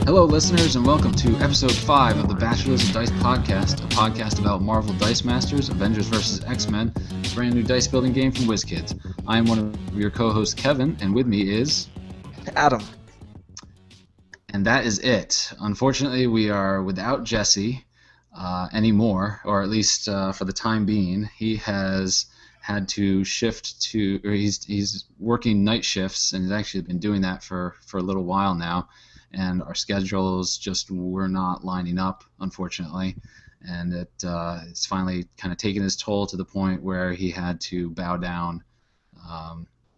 Hello, listeners, and welcome to episode 5 of the Bachelors of Dice podcast, a podcast about Marvel Dice Masters, Avengers vs. X-Men, a brand new dice building game from WizKids. I am one of your co-hosts, Kevin, and with me is... Adam. And that is it. Unfortunately, we are without Jesse anymore, or at least for the time being. He has had to shift to, or he's working night shifts, and he's actually been doing that for a little while now. And our schedules just were not lining up, unfortunately, and it's finally kind of taken its toll to the point where he had to bow down,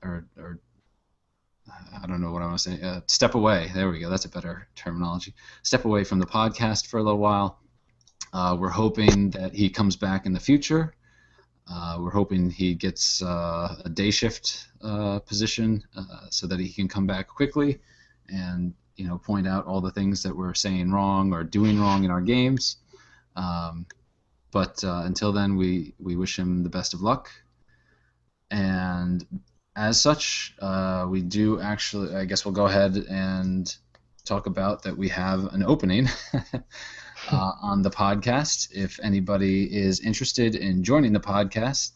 or I don't know what I want to say, step away. There we go. That's a better terminology. Step away from the podcast for a little while. We're hoping that he comes back in the future. We're hoping he gets a day shift position so that he can come back quickly and point out all the things that we're saying wrong or doing wrong in our games. But until then, we wish him the best of luck. And as such, we do actually, I guess we'll go ahead and talk about that we have an opening on the podcast. If anybody is interested in joining the podcast,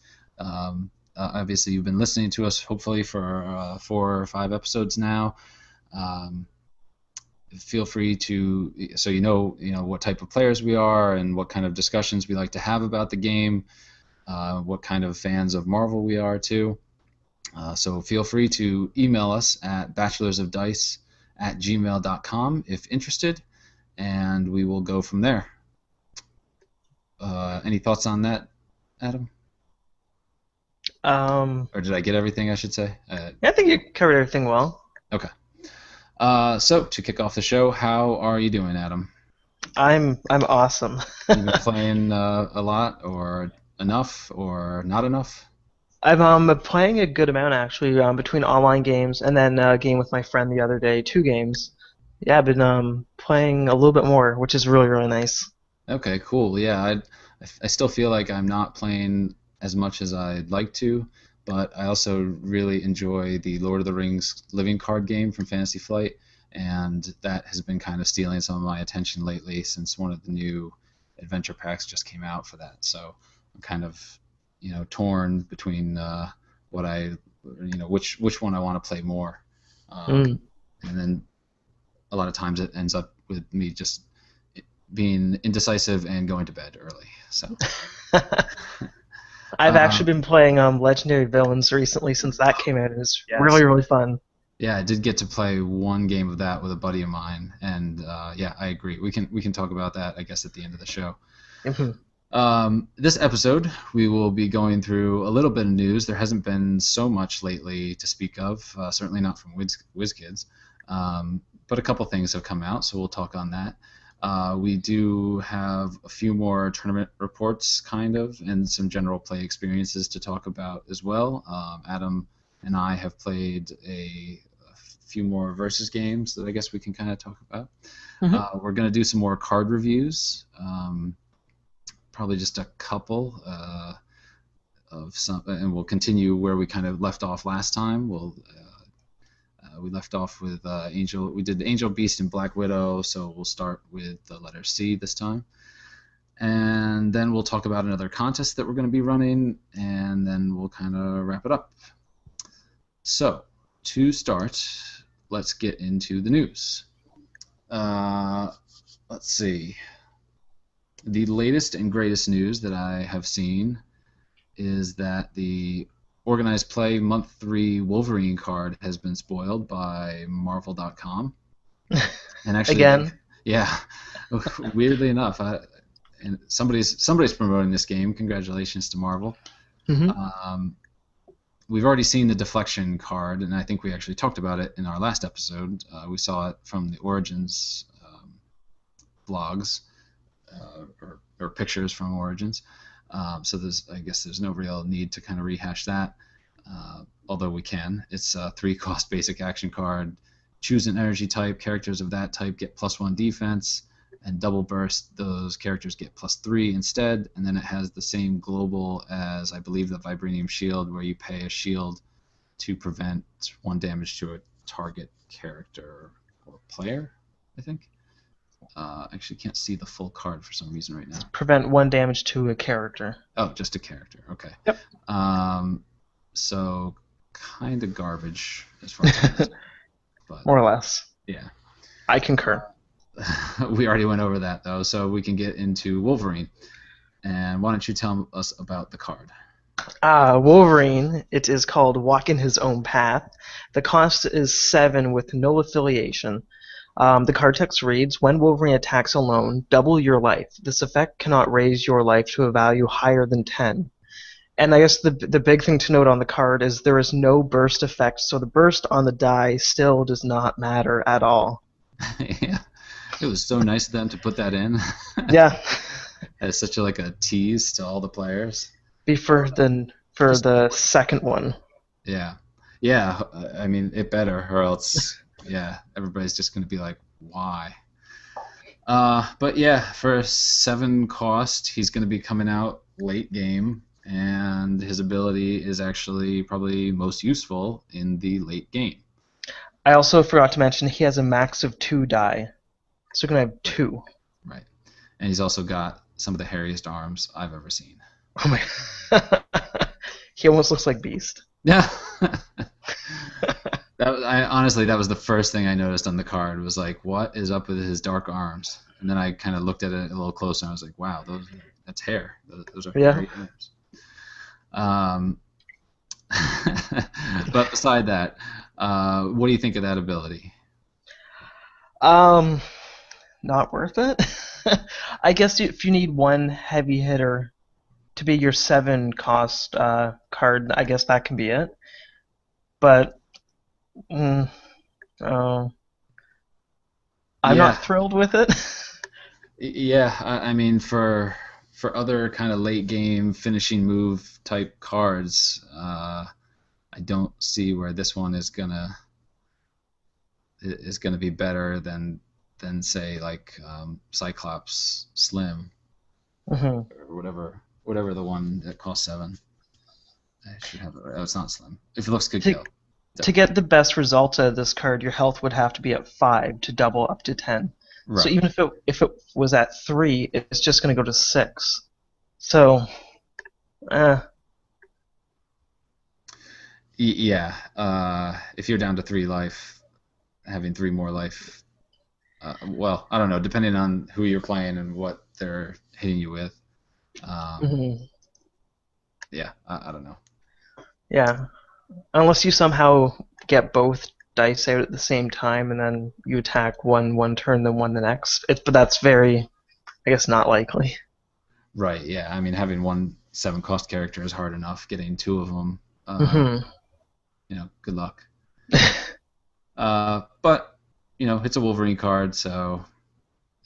obviously you've been listening to us hopefully for 4 or 5 episodes now. Feel free to, so you know what type of players we are and what kind of discussions we like to have about the game, what kind of fans of Marvel we are too. So feel free to email us at bachelorsofdice@gmail.com if interested, and we will go from there. Any thoughts on that, Adam? Or did I get everything I should say? I think you covered everything well. Okay. So to kick off the show, how are you doing, Adam? I'm awesome. You been playing a lot, or enough, or not enough? I'm playing a good amount actually, between online games and then a game with my friend the other day. 2 games. Yeah, I've been playing a little bit more, which is really, really nice. Okay, cool. Yeah, I still feel like I'm not playing as much as I'd like to, but I also really enjoy the Lord of the Rings living card game from Fantasy Flight, and that has been kind of stealing some of my attention lately since one of the new adventure packs just came out for that. So I'm kind of, torn between which one I want to play more, and then a lot of times it ends up with me just being indecisive and going to bed early. So. I've actually been playing Legendary Villains recently since that came out. It's really, really fun. Yeah, I did get to play one game of that with a buddy of mine, and yeah, I agree. We can talk about that, I guess, at the end of the show. This episode, we will be going through a little bit of news. There hasn't been so much lately to speak of, certainly not from WizKids, but a couple things have come out, so we'll talk on that. We do have a few more tournament reports, kind of, and some general play experiences to talk about as well. Adam and I have played a few more versus games that I guess we can kind of talk about. We're going to do some more card reviews, probably just a couple of some, and we'll continue where we kind of left off last time. We left off with Angel. We did Angel, Beast, and Black Widow, so we'll start with the letter C this time. And then we'll talk about another contest that we're going to be running, and then we'll kind of wrap it up. So, to start, let's get into the news. Let's see. The latest and greatest news that I have seen is that the Organized Play Month 3 Wolverine card has been spoiled by Marvel.com. And actually, again? Yeah. Weirdly enough, and somebody's promoting this game. Congratulations to Marvel. We've already seen the Deflection card, and I think we actually talked about it in our last episode. We saw it from the Origins blogs, or pictures from Origins. So I guess there's no real need to kind of rehash that, although we can. It's a 3-cost basic action card. Choose an energy type. Characters of that type get +1 defense, and double burst, those characters get +3 instead, and then it has the same global as, I believe, the Vibranium Shield, where you pay a shield to prevent 1 damage to a target character or player, I think. Actually can't see the full card for some reason right now. Prevent 1 damage to a character. Oh, just a character. Okay. Yep. So kind of garbage as far as I'm concerned. But more or less. yeah. I concur. We already went over that though, so we can get into Wolverine. And why don't you tell us about the card? Wolverine, it is called Walking His Own Path. The cost is 7 with no affiliation. The card text reads, when Wolverine attacks alone, double your life. This effect cannot raise your life to a value higher than 10. And I guess the big thing to note on the card is there is no burst effect, so the burst on the die still does not matter at all. Yeah. It was so nice of them to put that in. Yeah. As such a tease to all the players. Be for the second one. Yeah. Yeah, I mean, it better, or else, yeah, everybody's just going to be like, why? But yeah, for 7 cost, he's going to be coming out late game, and his ability is actually probably most useful in the late game. I also forgot to mention he has a max of 2 die. So we're going to have 2. Right. And he's also got some of the hairiest arms I've ever seen. Oh my. He almost looks like Beast. Yeah. Honestly, that was the first thing I noticed on the card, was like, what is up with his dark arms? And then I kind of looked at it a little closer and I was like, wow, that's hair. Those are hairy arms. But beside that, what do you think of that ability? Not worth it. I guess if you need one heavy hitter to be your 7 cost card, I guess that can be it. But I'm not thrilled with it. Yeah, I mean, for other kind of late game finishing move type cards, I don't see where this one is gonna be better than say like Cyclops Slim or whatever the one that costs 7. I should have it. Oh, it's not Slim. If it looks good, kill. To get the best result out of this card, your health would have to be at 5 to double up to 10. Right. So even if it was at 3, it's just going to go to 6. So, yeah. If you're down to 3 life, having 3 more life. Well, I don't know. Depending on who you're playing and what they're hitting you with. Yeah, I don't know. Yeah, unless you somehow get both dice out at the same time and then you attack one turn, then one the next. But that's very, I guess, not likely. Right. Yeah. I mean, having 1 7 cost character is hard enough. Getting 2 of them, good luck. But it's a Wolverine card, so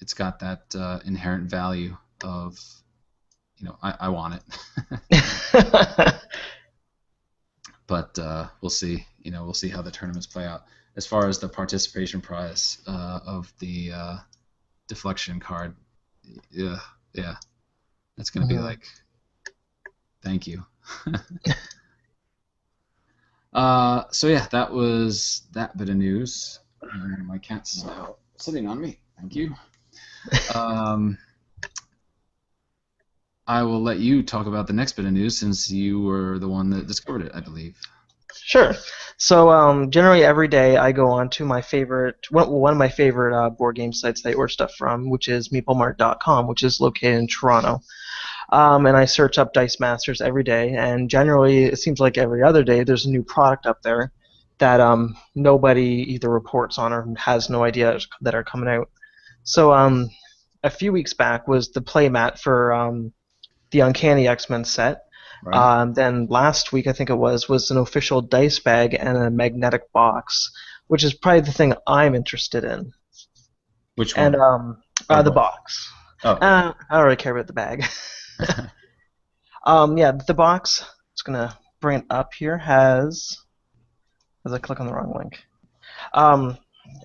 it's got that inherent value of, I want it. But we'll see. We'll see how the tournaments play out. As far as the participation prize of the deflection card, yeah, that's gonna be like, thank you. So yeah, that was that bit of news. My cat's now sitting on me. Thank you. I will let you talk about the next bit of news since you were the one that discovered it, I believe. Sure. So generally every day I go on to my one of my favorite board game sites that I order stuff from, which is MeepleMart.com, which is located in Toronto. And I search up Dice Masters every day, and generally it seems like every other day there's a new product up there that nobody either reports on or has no idea that are coming out. So a few weeks back was the playmat for the Uncanny X-Men set. Right. Then last week, I think it was an official dice bag and a magnetic box, which is probably the thing I'm interested in. Which one? And the box. Oh. I don't really care about the bag. Yeah, the box, it's going to bring it up here, as I click on the wrong link.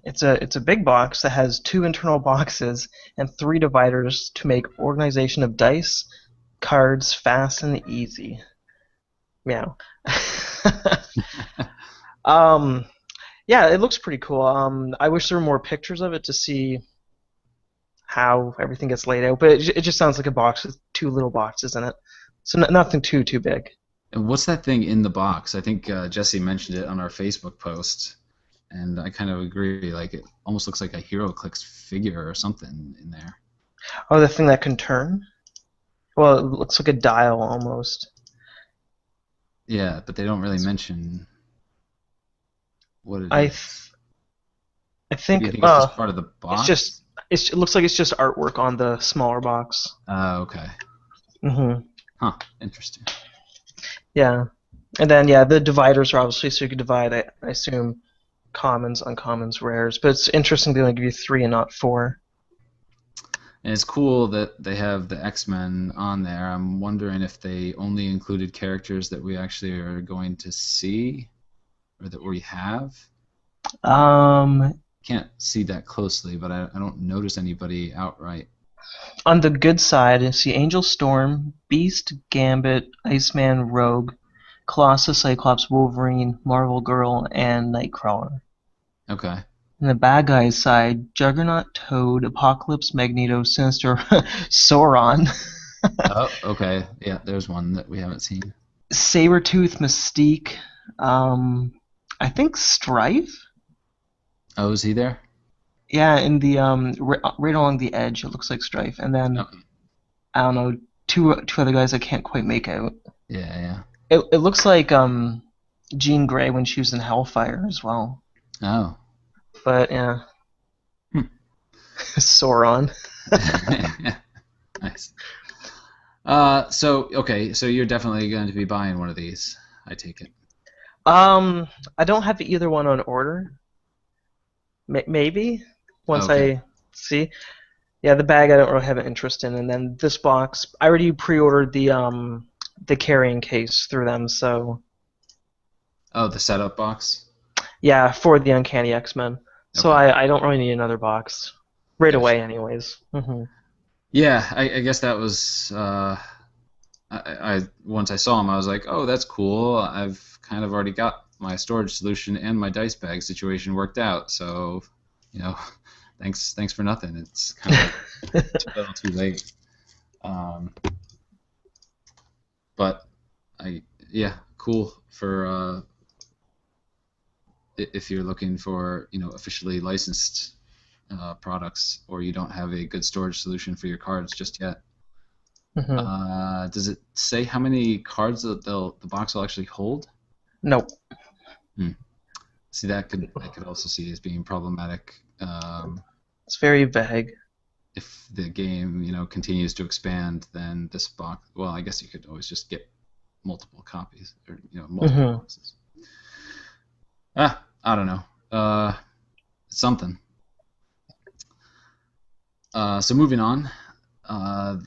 It's a big box that has 2 internal boxes and 3 dividers to make organization of dice, cards fast and easy. Meow. Yeah, it looks pretty cool. I wish there were more pictures of it to see how everything gets laid out, but it just sounds like a box with two little boxes in it, so nothing too big. And what's that thing in the box? I think Jesse mentioned it on our Facebook post, and I kind of agree. Like it almost looks like a HeroClix figure or something in there. Oh, the thing that can turn? Well, it looks like a dial almost. Yeah, but they don't really mention what it I is. I Do you think think it's just part of the it's box? just it looks like it's just artwork on the smaller box. Okay. Mhm. Huh. Interesting. Yeah. And then yeah, the dividers are obviously so you can divide. I assume commons, uncommons, rares. But it's interesting they only give you 3 and not 4. And it's cool that they have the X-Men on there. I'm wondering if they only included characters that we actually are going to see or that we have. Um, Can't see that closely, but I don't notice anybody outright. on the good side, you see Angel Storm, Beast, Gambit, Iceman, Rogue, Colossus, Cyclops, Wolverine, Marvel Girl, and Nightcrawler. Okay. On the bad guys side, Juggernaut, Toad, Apocalypse, Magneto, Sinister, Sauron, Oh, okay. Yeah, there's one that we haven't seen. Sabretooth, Mystique, um, I think Strife. Oh, is he there? Yeah, in the right along the edge, it looks like Strife, and then Oh, I don't know, two other guys I can't quite make out. yeah, yeah. It looks like Jean Grey when she was in Hellfire as well. Oh. But yeah, Hmm. Sauron. Nice. So okay, so you're definitely going to be buying one of these, I take it. I don't have either one on order. Maybe once Okay. I see. Yeah, the bag I don't really have an interest in, and then this box I already pre-ordered the carrying case through them, so Oh, the setup box. yeah, for the Uncanny X-Men. So Okay. I don't really need another box right Gotcha. away, anyways. Yeah, I guess that was I once I saw him, I was like, oh, that's cool. I've kind of already got my storage solution and my dice bag situation worked out. So, you know, thanks for nothing. It's kind of too little, too late. Um, but yeah, cool for if you're looking for officially licensed products, or you don't have a good storage solution for your cards just yet. hmm Does it say how many cards the box will actually hold? Nope. Hmm. See, I could also see as being problematic It's very vague. if the game continues to expand. Then this box, well, I guess you could always just get multiple copies or multiple hmm boxes. I don't know. Something. So moving on.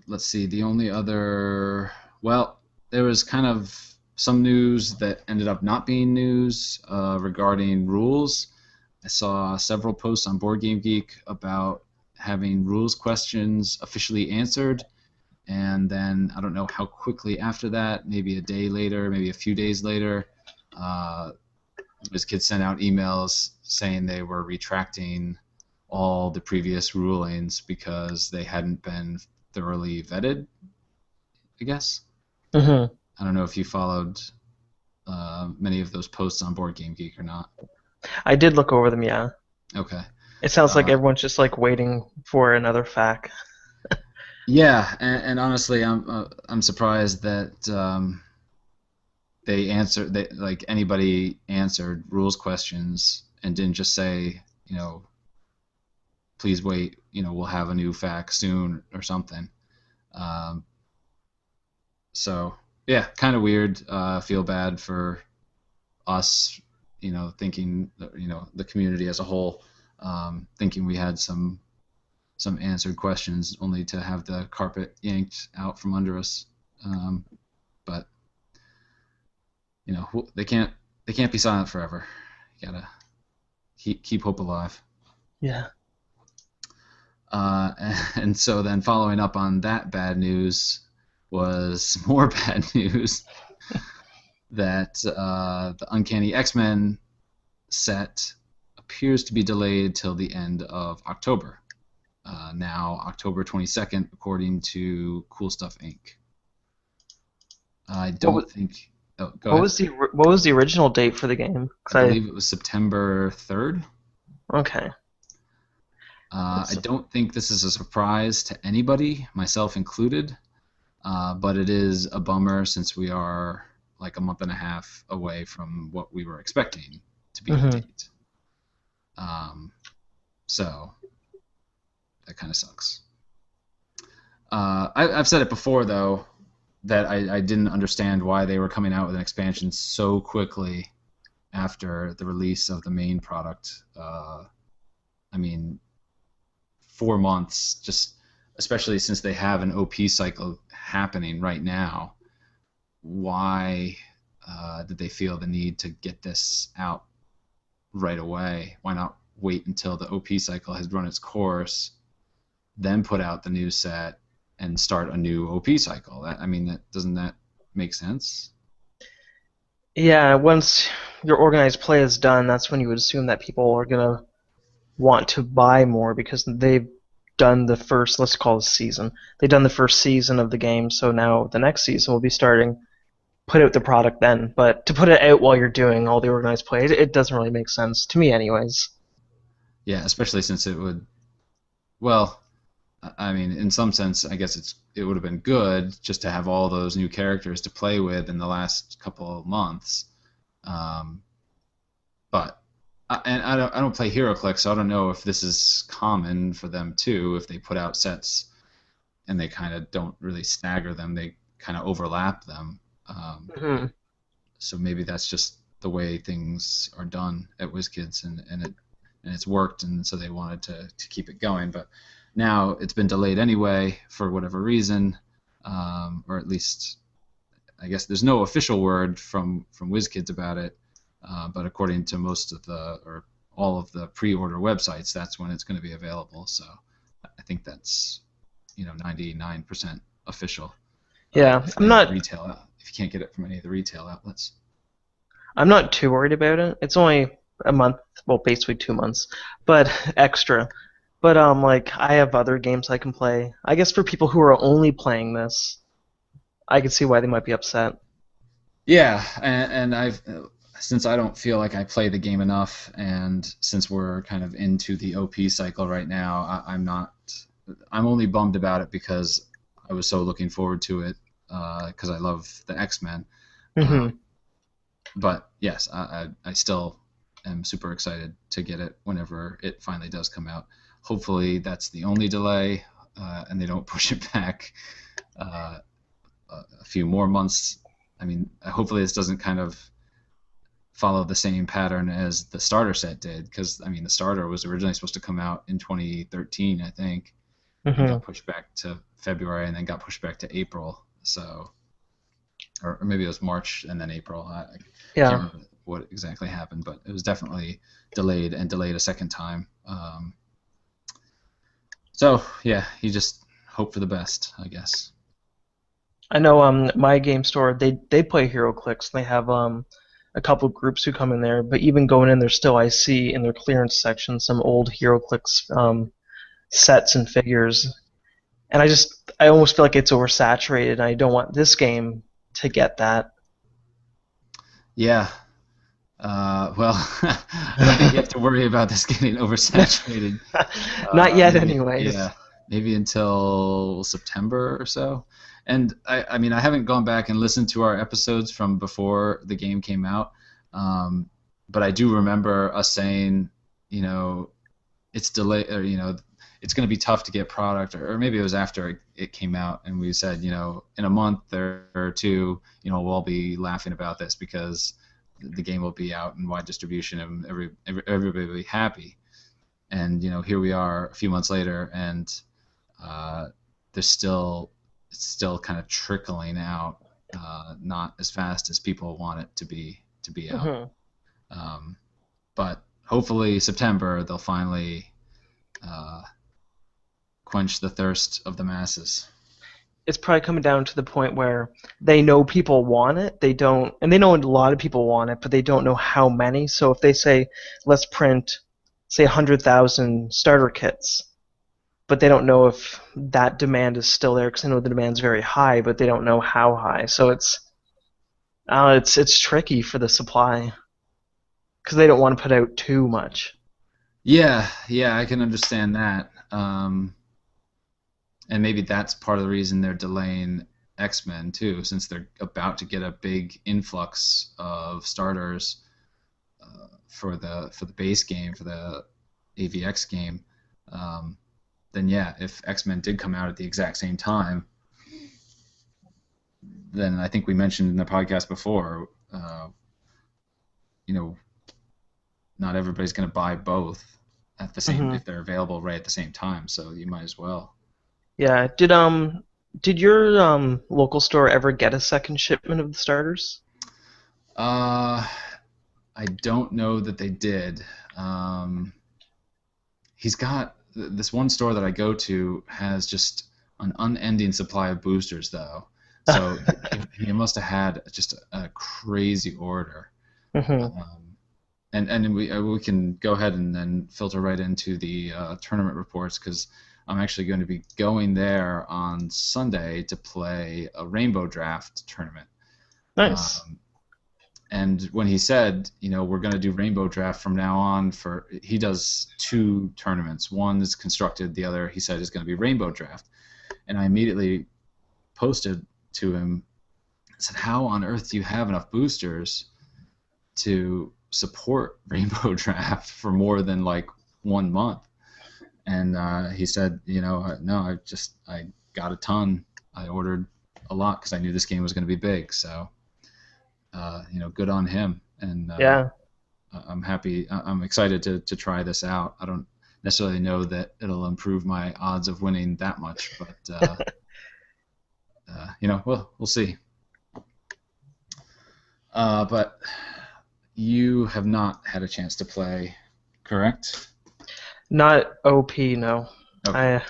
Let's see. The only other, well, there was kind of some news that ended up not being news regarding rules. I saw several posts on Board Game Geek about having rules questions officially answered, and then I don't know how quickly after that, maybe a day later, maybe a few days later, those kids sent out emails saying they were retracting all the previous rulings because they hadn't been thoroughly vetted, I guess. hmm I don't know if you followed many of those posts on Board Game Geek or not. I did look over them, yeah. Okay. It sounds like Uh, everyone's just like waiting for another fact. yeah, and honestly, I'm surprised that they answered they like anybody answered rules questions and didn't just say, please wait, we'll have a new fact soon or something. Um, so yeah, kind of weird. Feel bad for us, thinking, the community as a whole, thinking we had some answered questions, only to have the carpet yanked out from under us. But they can't be silent forever. You gotta keep hope alive. Yeah. Uh, and so then following up on that bad news was more bad news that the Uncanny X-Men set appears to be delayed till the end of October. now October 22nd, according to Cool Stuff Inc. I What don't was, think. Oh, go what ahead. was the what was the original date for the game? I 'Cause believe it was September 3rd. okay. I don't think this is a surprise to anybody, myself included, but it is a bummer since we are like a month and a half away from what we were expecting to be the Hmm. date. So that kind of sucks. I've said it before, though, that I didn't understand why they were coming out with an expansion so quickly after the release of the main product. I mean, 4 months, just especially since they have an OP cycle happening right now. Why did they feel the need to get this out right away? Why not wait until the OP cycle has run its course, then put out the new set and start a new OP cycle? Doesn't that make sense? Yeah, once your organized play is done, that's when you would assume that people are gonna want to buy more because they've done the first, let's call it season. They've done the first season of the game, so now the next season will be starting. Put out the product then, but to put it out while you're doing all the organized play, it doesn't really make sense to me, anyways. Yeah, especially since it would. Well, I mean, in some sense, I guess it would have been good just to have all those new characters to play with in the last couple of months. Um, but and I don't play HeroClix, so I don't know if this is common for them too. If they put out sets and they kind of don't really stagger them, they kind of overlap them. Um, Hmm. so maybe that's just the way things are done at WizKids, and it's worked, and so they wanted to keep it going. But now it's been delayed anyway for whatever reason, or at least I guess there's no official word from WizKids about it. But according to most of the or all of the pre-order websites, that's when it's going to be available. So I think that's 99% official. Yeah, If any of the retail, if you can't get it from any of the retail outlets. I'm not too worried about it. It's only a month, well, basically 2 months, but extra. But like I have other games I can play. I guess for people who are only playing this, I can see why they might be upset. Yeah, and I've since I don't feel like I play the game enough, and since we're kind of into the OP cycle right now, I'm not. I'm only bummed about it because I was so looking forward to it because I love the X-Men. Hmm. Um, but yes, I still am super excited to get it whenever it finally does come out. Hopefully, that's the only delay, and they don't push it back uh, a few more months. I mean, hopefully this doesn't kind of follow the same pattern as the starter set did, because I mean, the starter was originally supposed to come out in 2013, I think, and Hmm. got pushed back to February, and then got pushed back to April. So, or maybe it was March and then April. I can't Yeah, remember what exactly happened, but it was definitely delayed and delayed a second time. So yeah, you just hope for the best, I guess. I know. My game store they play HeroClix. They have a couple groups who come in there, but even going in there still, I see in their clearance section some old HeroClix sets and figures, and I almost feel like it's oversaturated. And I don't want this game to get that. Yeah. Well, I don't think you have to worry about this getting oversaturated. Not yet, Maybe, anyways. yeah, maybe until September or so. And I mean, I haven't gone back and listened to our episodes from before the game came out, um, but I do remember us saying, you know, it's delayed, or it's going to be tough to get product, or maybe it was after it came out, and we said, in a month or two, we'll all be laughing about this because the game will be out in wide distribution and everybody will be happy. And here we are a few months later, and uh, there's still it's still kind of trickling out, not as fast as people want it to be out. Hmm. Um, but hopefully September they'll finally uh, quench the thirst of the masses. It's probably coming down to the point where they know people want it. They don't, and they know a lot of people want it, but they don't know how many. So if they say, let's print, say, 100,000 starter kits, but they don't know if that demand is still there because I know the demand's very high, but they don't know how high. So it's tricky for the supply because they don't want to put out too much. Yeah, yeah, I can understand that. And maybe that's part of the reason they're delaying X-Men too, since they're about to get a big influx of starters for the base game, for the AVX game. Um, then yeah, if X-Men did come out at the exact same time, then I think we mentioned in the podcast before, you know, not everybody's going to buy both at the same Hmm. if they're available right at the same time. So you might as well. Yeah. Did your local store ever get a second shipment of the starters? Uh, I don't know that they did. Um, he's got this one store that I go to has just an unending supply of boosters though. So he must have had just a crazy order. Hmm. Um, and we can go ahead and then filter right into the tournament reports because I'm actually going to be going there on Sunday to play a rainbow draft tournament. Nice. Um, and when he said, we're going to do rainbow draft from now on, he does two tournaments. One is constructed, the other he said is going to be rainbow draft. And I immediately posted to him and said, how on earth do you have enough boosters to support rainbow draft for more than like 1 month? And he said, no, I got a ton. I ordered a lot because I knew this game was going to be big. So good on him. And Yeah. I'm happy. I'm excited to try this out. I don't necessarily know that it'll improve my odds of winning that much, but we'll see. But you have not had a chance to play, correct? Not OP, no. Okay.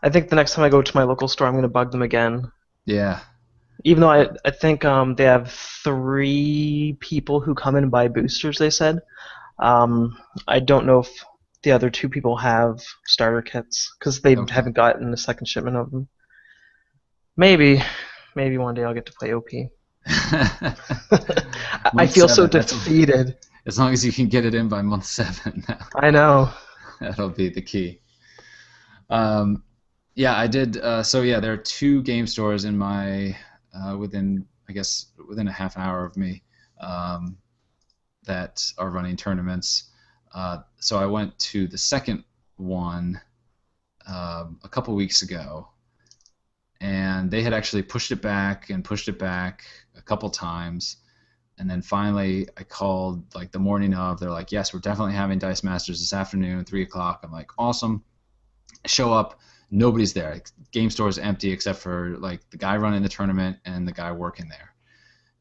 I think the next time I go to my local store, I'm going to bug them again. Yeah. Even though I think they have 3 people who come in and buy boosters, they said. I don't know if the other 2 people have starter kits because they Okay. haven't gotten a second shipment of them. Maybe, maybe one day I'll get to play OP. I Month feel so seven. defeated. As long as you can get it in by month 7, I know. that'll be the key. Um, yeah, I did. So yeah, there are 2 game stores in my within a half hour of me um, that are running tournaments. So I went to the second one a couple weeks ago, and they had actually pushed it back a couple times. And then finally, I called like the morning of. They're like, "Yes, we're definitely having Dice Masters this afternoon, 3 o'clock." I'm like, "Awesome!" I show up, nobody's there. Game store is empty except for like the guy running the tournament and the guy working there.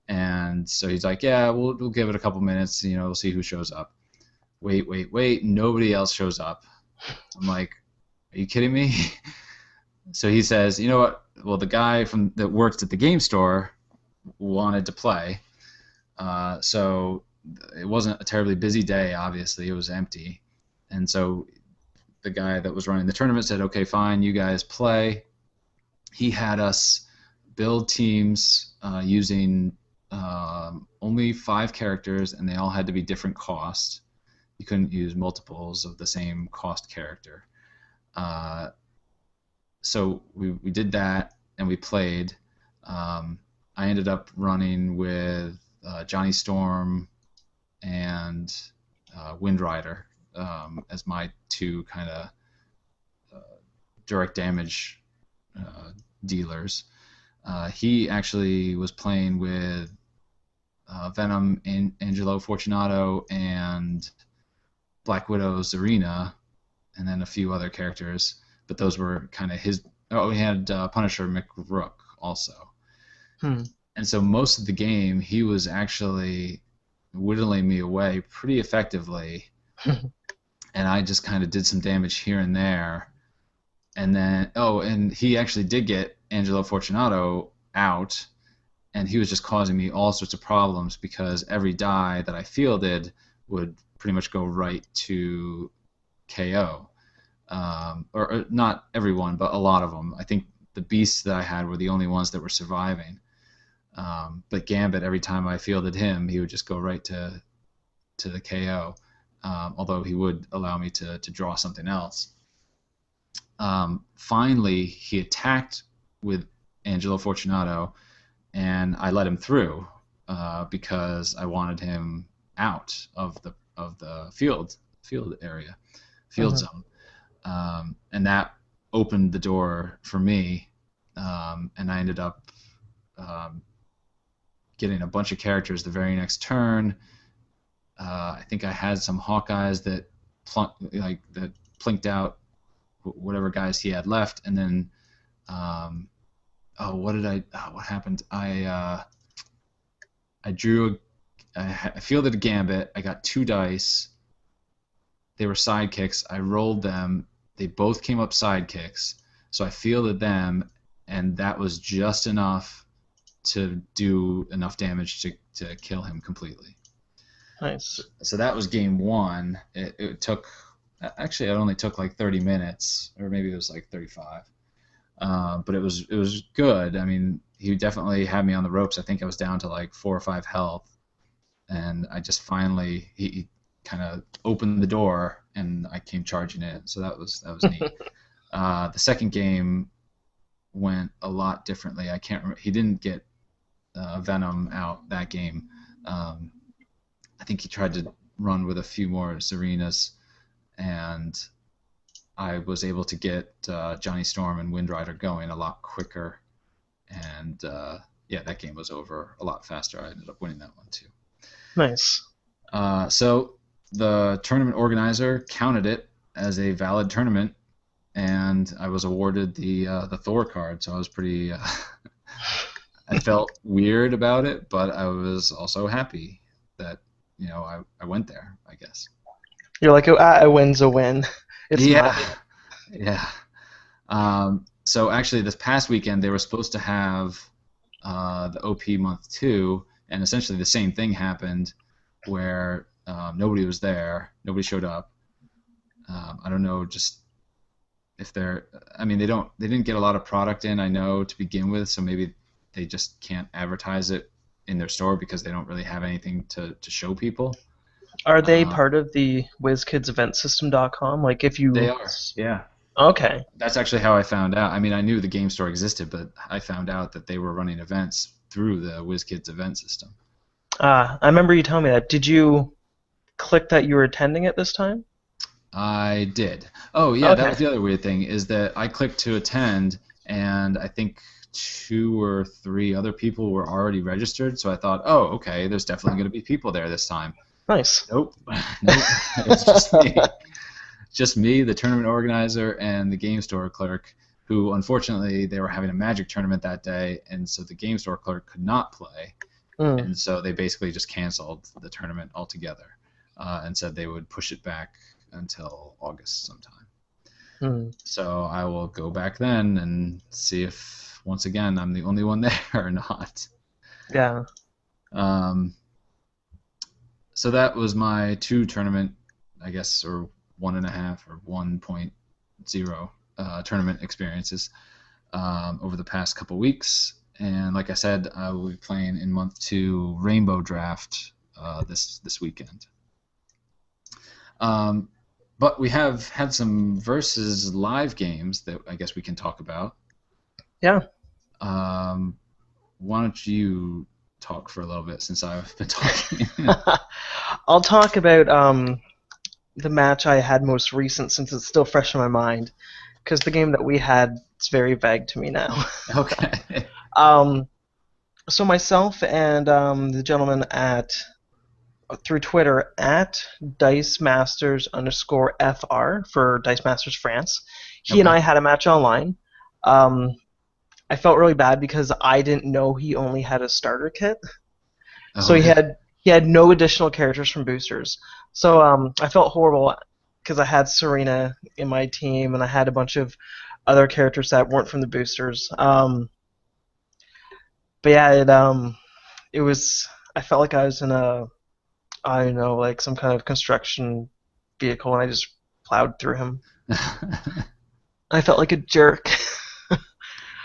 And so he's like, "Yeah, we'll give it a couple minutes. We'll see who shows up." Wait. Nobody else shows up. I'm like, "Are you kidding me?" So he says, "You know what? Well, the guy that works at the game store wanted to play." So it wasn't a terribly busy day, obviously. It was empty. And so the guy that was running the tournament said, "Okay, fine, you guys play." He had us build teams using only 5 characters, and they all had to be different cost. You couldn't use multiples of the same cost character. Uh, so we did that, and we played. I ended up running with Johnny Storm and Wind Rider as my 2 kind of direct damage dealers. He actually was playing with Venom, Angelo Fortunato, and Black Widow Zarina, and then a few other characters. But those were kind of his. Oh, he had Punisher McRook also. Hmm. And so most of the game, he was actually whittling me away pretty effectively, and I just kind of did some damage here and there. And then, and he actually did get Angelo Fortunato out, and he was just causing me all sorts of problems because every die that I fielded would pretty much go right to KO. or not everyone, but a lot of them. I think the beasts that I had were the only ones that were surviving. But Gambit, every time I fielded him, he would just go right to the KO. Although he would allow me to draw something else. Finally, he attacked with Angelo Fortunato, and I let him through because I wanted him out of the field area, field zone, and that opened the door for me, and I ended up getting a bunch of characters the very next turn. I think I had some Hawkeyes that plinked out whatever guys he had left, and then what happened? I fielded a Gambit. I got 2 dice. They were sidekicks. I rolled them. They both came up sidekicks, so I fielded them, and that was just enough to do enough damage to kill him completely. Nice. So that was game 1. It took, actually, it only took like 30 minutes, or maybe it was like 35. But it was good. I mean, he definitely had me on the ropes. I think I was down to like 4 or 5 health, and I just finally he kind of opened the door, and I came charging in. So that was neat. The second game went a lot differently. I can't remember. He didn't get Venom out that game. I think he tried to run with a few more Serenas, and I was able to get Johnny Storm and Wind Rider going a lot quicker, and that game was over a lot faster. I ended up winning that one too. Nice. So the tournament organizer counted it as a valid tournament, and I was awarded the Thor card. So I was pretty. I felt weird about it, but I was also happy that I went there, I guess. You're like, a win's a win. It's Yeah. So actually, this past weekend they were supposed to have the OP month 2, and essentially the same thing happened, where nobody was there, nobody showed up. I don't know, just if they're. I mean, they didn't get a lot of product in, I know, to begin with, so maybe they just can't advertise it in their store because they don't really have anything to show people. Are they part of the WizKidsEventSystem.com? Like, if you... They are, yeah. Okay. That's actually how I found out. I mean, I knew the game store existed, but I found out that they were running events through the WizKids event system. I remember you telling me that. Did you click that you were attending it this time? I did. Oh, yeah, Okay. that was the other weird thing, is that I clicked to attend, and I think 2 or 3 other people were already registered, so I thought, oh, okay, there's definitely going to be people there this time. Nice. Nope. It's just me. Just me, the tournament organizer, and the game store clerk, who unfortunately they were having a Magic tournament that day, and so the game store clerk could not play, and so they basically just canceled the tournament altogether, and said they would push it back until August sometime. So I will go back then and see if once again I'm the only one there or not. Yeah. So that was my 2 tournament, I guess, or 1.5 or 1.0 tournament experiences over the past couple weeks. And like I said, I will be playing in month 2 Rainbow Draft this weekend. But we have had some versus live games that I guess we can talk about. Yeah. Why don't you talk for a little bit, since I've been talking? I'll talk about the match I had most recent, since it's still fresh in my mind, because the game that we had is very vague to me now. Okay. So myself and the gentleman through Twitter at DiceMasters_FR for Dice Masters France, he and I had a match online. I felt really bad because I didn't know he only had a starter kit. So he had no additional characters from boosters. So I felt horrible because I had Serena in my team and I had a bunch of other characters that weren't from the boosters. But yeah, it was. I felt like I was in some kind of construction vehicle, and I just plowed through him. I felt like a jerk.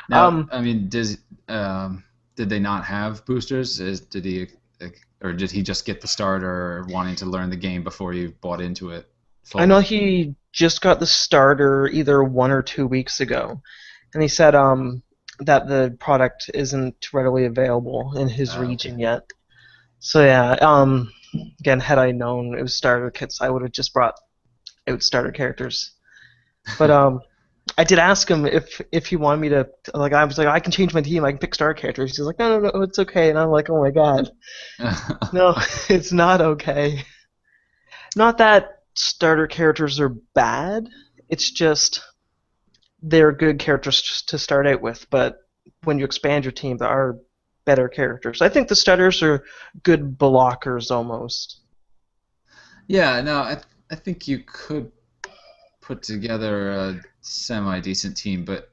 Now, I mean, did they not have boosters? Or did he just get the starter wanting to learn the game before you bought into it I know fully? he just got the starter either 1 or 2 weeks ago, and he said that the product isn't readily available in his Okay. region yet. So yeah, again, had I known it was starter kits, I would have just brought out starter characters. But I did ask him if he wanted me to, like, I was like, I can change my team, I can pick starter characters. He's like, no, no, no, it's okay. And I'm like, oh my god, no, it's not okay. Not that starter characters are bad. It's just they're good characters to start out with, but when you expand your team, there are better characters. I think the starters are good blockers almost. Yeah, no, I think you could put together a semi decent team, but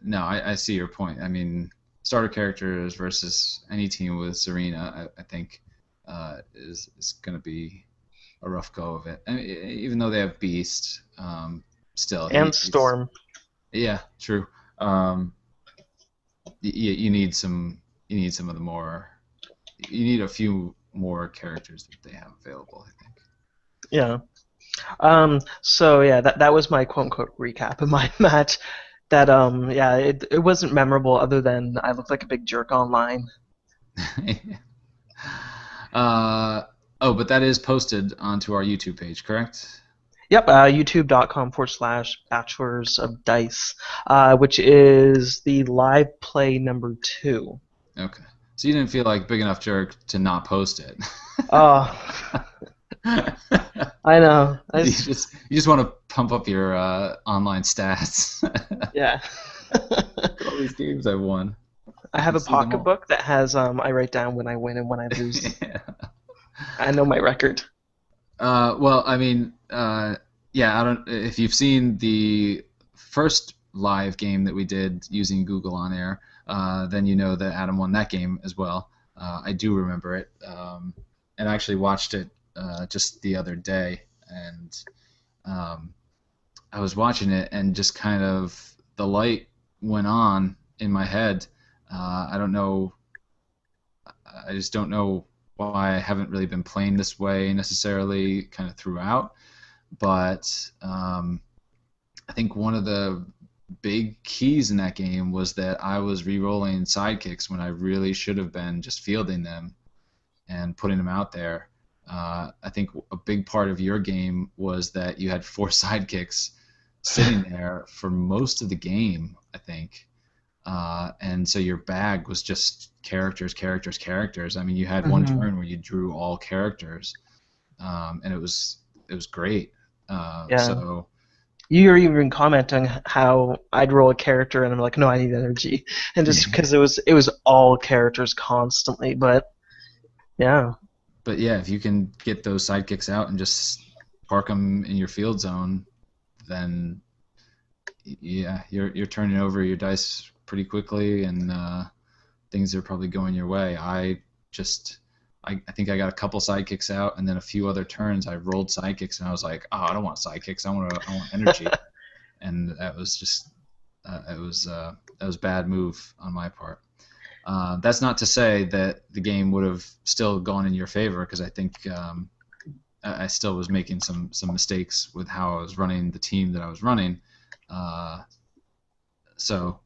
no, I see your point. I mean, starter characters versus any team with Serena, I think is going to be a rough go of it. I mean, even though they have Beast, still And he's Storm. yeah, true. Um, you need some of the more you need a few more characters that they have available, I think. Yeah. So yeah, that was my quote unquote recap of my match. That yeah, it wasn't memorable other than I looked like a big jerk online. uh, oh, but that is posted onto our YouTube page, correct? Yep, youtube.com/bachelors of dice, which is the live play number 2. Okay. So you didn't feel like big enough jerk to not post it. Oh, I know. You just want to pump up your online stats. Yeah. Look at all these games I won. I I have can a see them all. pocketbook that has I write down when I win and when I lose. Yeah. I know my record. Well, I mean, yeah, I don't. If you've seen the first live game that we did using Google on Air, then you know that Adam won that game as well. I do remember it, and I actually watched it just the other day, and um, I was watching it, and just kind of the light went on in my head. I don't know. I just don't know why I haven't really been playing this way necessarily, kind of throughout. But I think one of the big keys in that game was that I was re-rolling sidekicks when I really should have been just fielding them and putting them out there. I think a big part of your game was that you had 4 sidekicks sitting there for most of the game, I think. And so your bag was just characters, characters, characters. I mean, you had one Hmm. turn where you drew all characters, and it was great. Yeah. So You were even commenting how I'd roll a character and I'm like, no, I need energy, and just yeah. because it was all characters constantly. But yeah, But yeah, if you can get those sidekicks out and just park them in your field zone, then yeah, you're turning over your dice pretty quickly, and things are probably going your way. Just I think I got a couple sidekicks out, and then a few other turns I rolled sidekicks, and I was like, oh, I don't want sidekicks. I want energy, and that was just that was a bad move on my part. That's not to say that the game would have still gone in your favor, because I think I still was making some mistakes with how I was running the team that I was running. Uh, so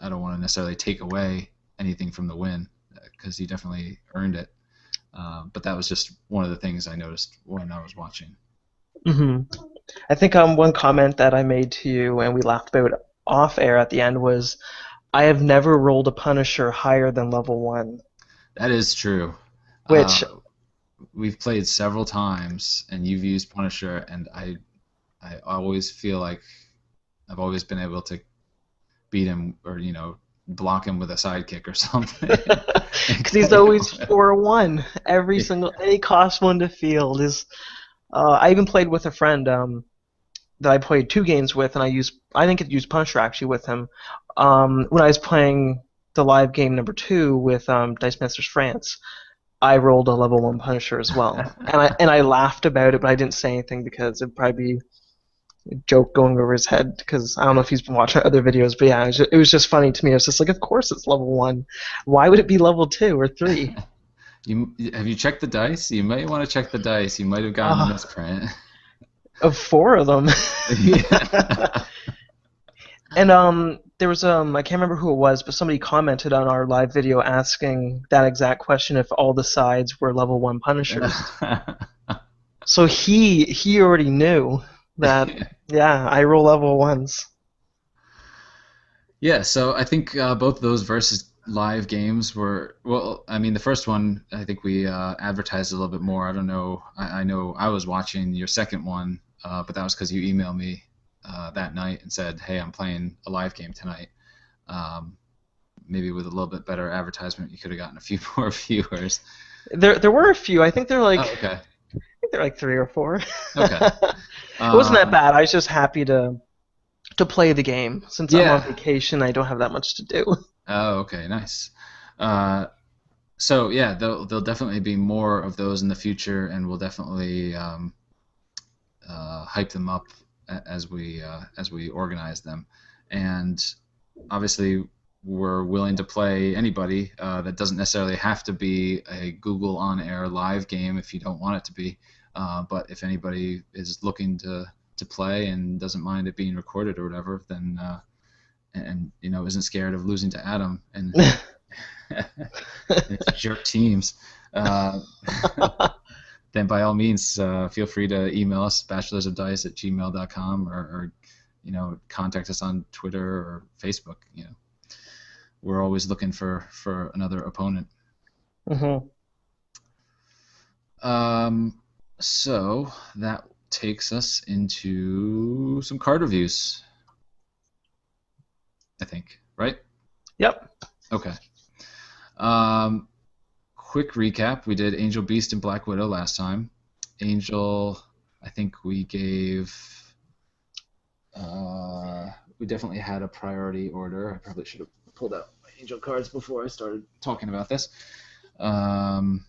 I don't want to necessarily take away anything from the win, because you definitely earned it. But that was just one of the things I noticed when I was watching. hmm I think one comment that I made to you and we laughed about off air at the end was I have never rolled a Punisher higher than level 1, That is true. which Uh, we've played several times, and you've used Punisher, and I always feel like I've always been able to beat him, or block him with a sidekick or something. And because he's get always him. 4-1 every Yeah. single any cost one to field is. I even played with a friend that I played 2 games with, and I think it used Punisher actually with him when I was playing the live game number 2 with Dice Masters France. I rolled a level 1 Punisher as well, and I laughed about it, but I didn't say anything because it'd probably be joke going over his head because I don't know if he's been watching other videos, but yeah, it was just funny to me. It was just like, of course it's level 1. Why would it be level 2 or 3? Have you checked the dice? You might want to check the dice. You might have gotten a Uh, misprint. of 4 of them. Yeah. And there was I can't remember who it was, but somebody commented on our live video asking that exact question if all the sides were level 1 Punishers. So he already knew that. Yeah, I roll level 1s. Yeah, so I think both of those versus live games were well. I mean, the first one I think we advertised a little bit more. I don't know. I know I was watching your second one, but that was because you emailed me that night and said, "Hey, I'm playing a live game tonight." Um, Maybe with a little bit better advertisement, you could have gotten a few more viewers. There were a few. I think Oh, okay, they're like 3 or 4. okay. It wasn't that Um, bad. I was just happy to play the game. Since I'm on yeah. vacation, I don't have that much to do. Oh, okay, nice. Uh, so yeah, there'll definitely be more of those in the future, and we'll definitely hype them up as we organize them. And obviously, we're willing to play anybody. That doesn't necessarily have to be a Google on air live game if you don't want it to be. But if anybody is looking to play and doesn't mind it being recorded or whatever, then and you know isn't scared of losing to Adam and his jerk teams. Uh, then by all means, feel free to email us bachelorsofdice@gmail.com or you know contact us on Twitter or Facebook. You know, we're always looking for another opponent. Hmm. Um, so that takes us into some card reviews, I think, right? Yep. Okay. Um, Quick recap: we did Angel, Beast, and Black Widow last time. Angel, I think we gave. We definitely had a priority order. I probably should have pulled out my Angel cards before I started talking about this. Um,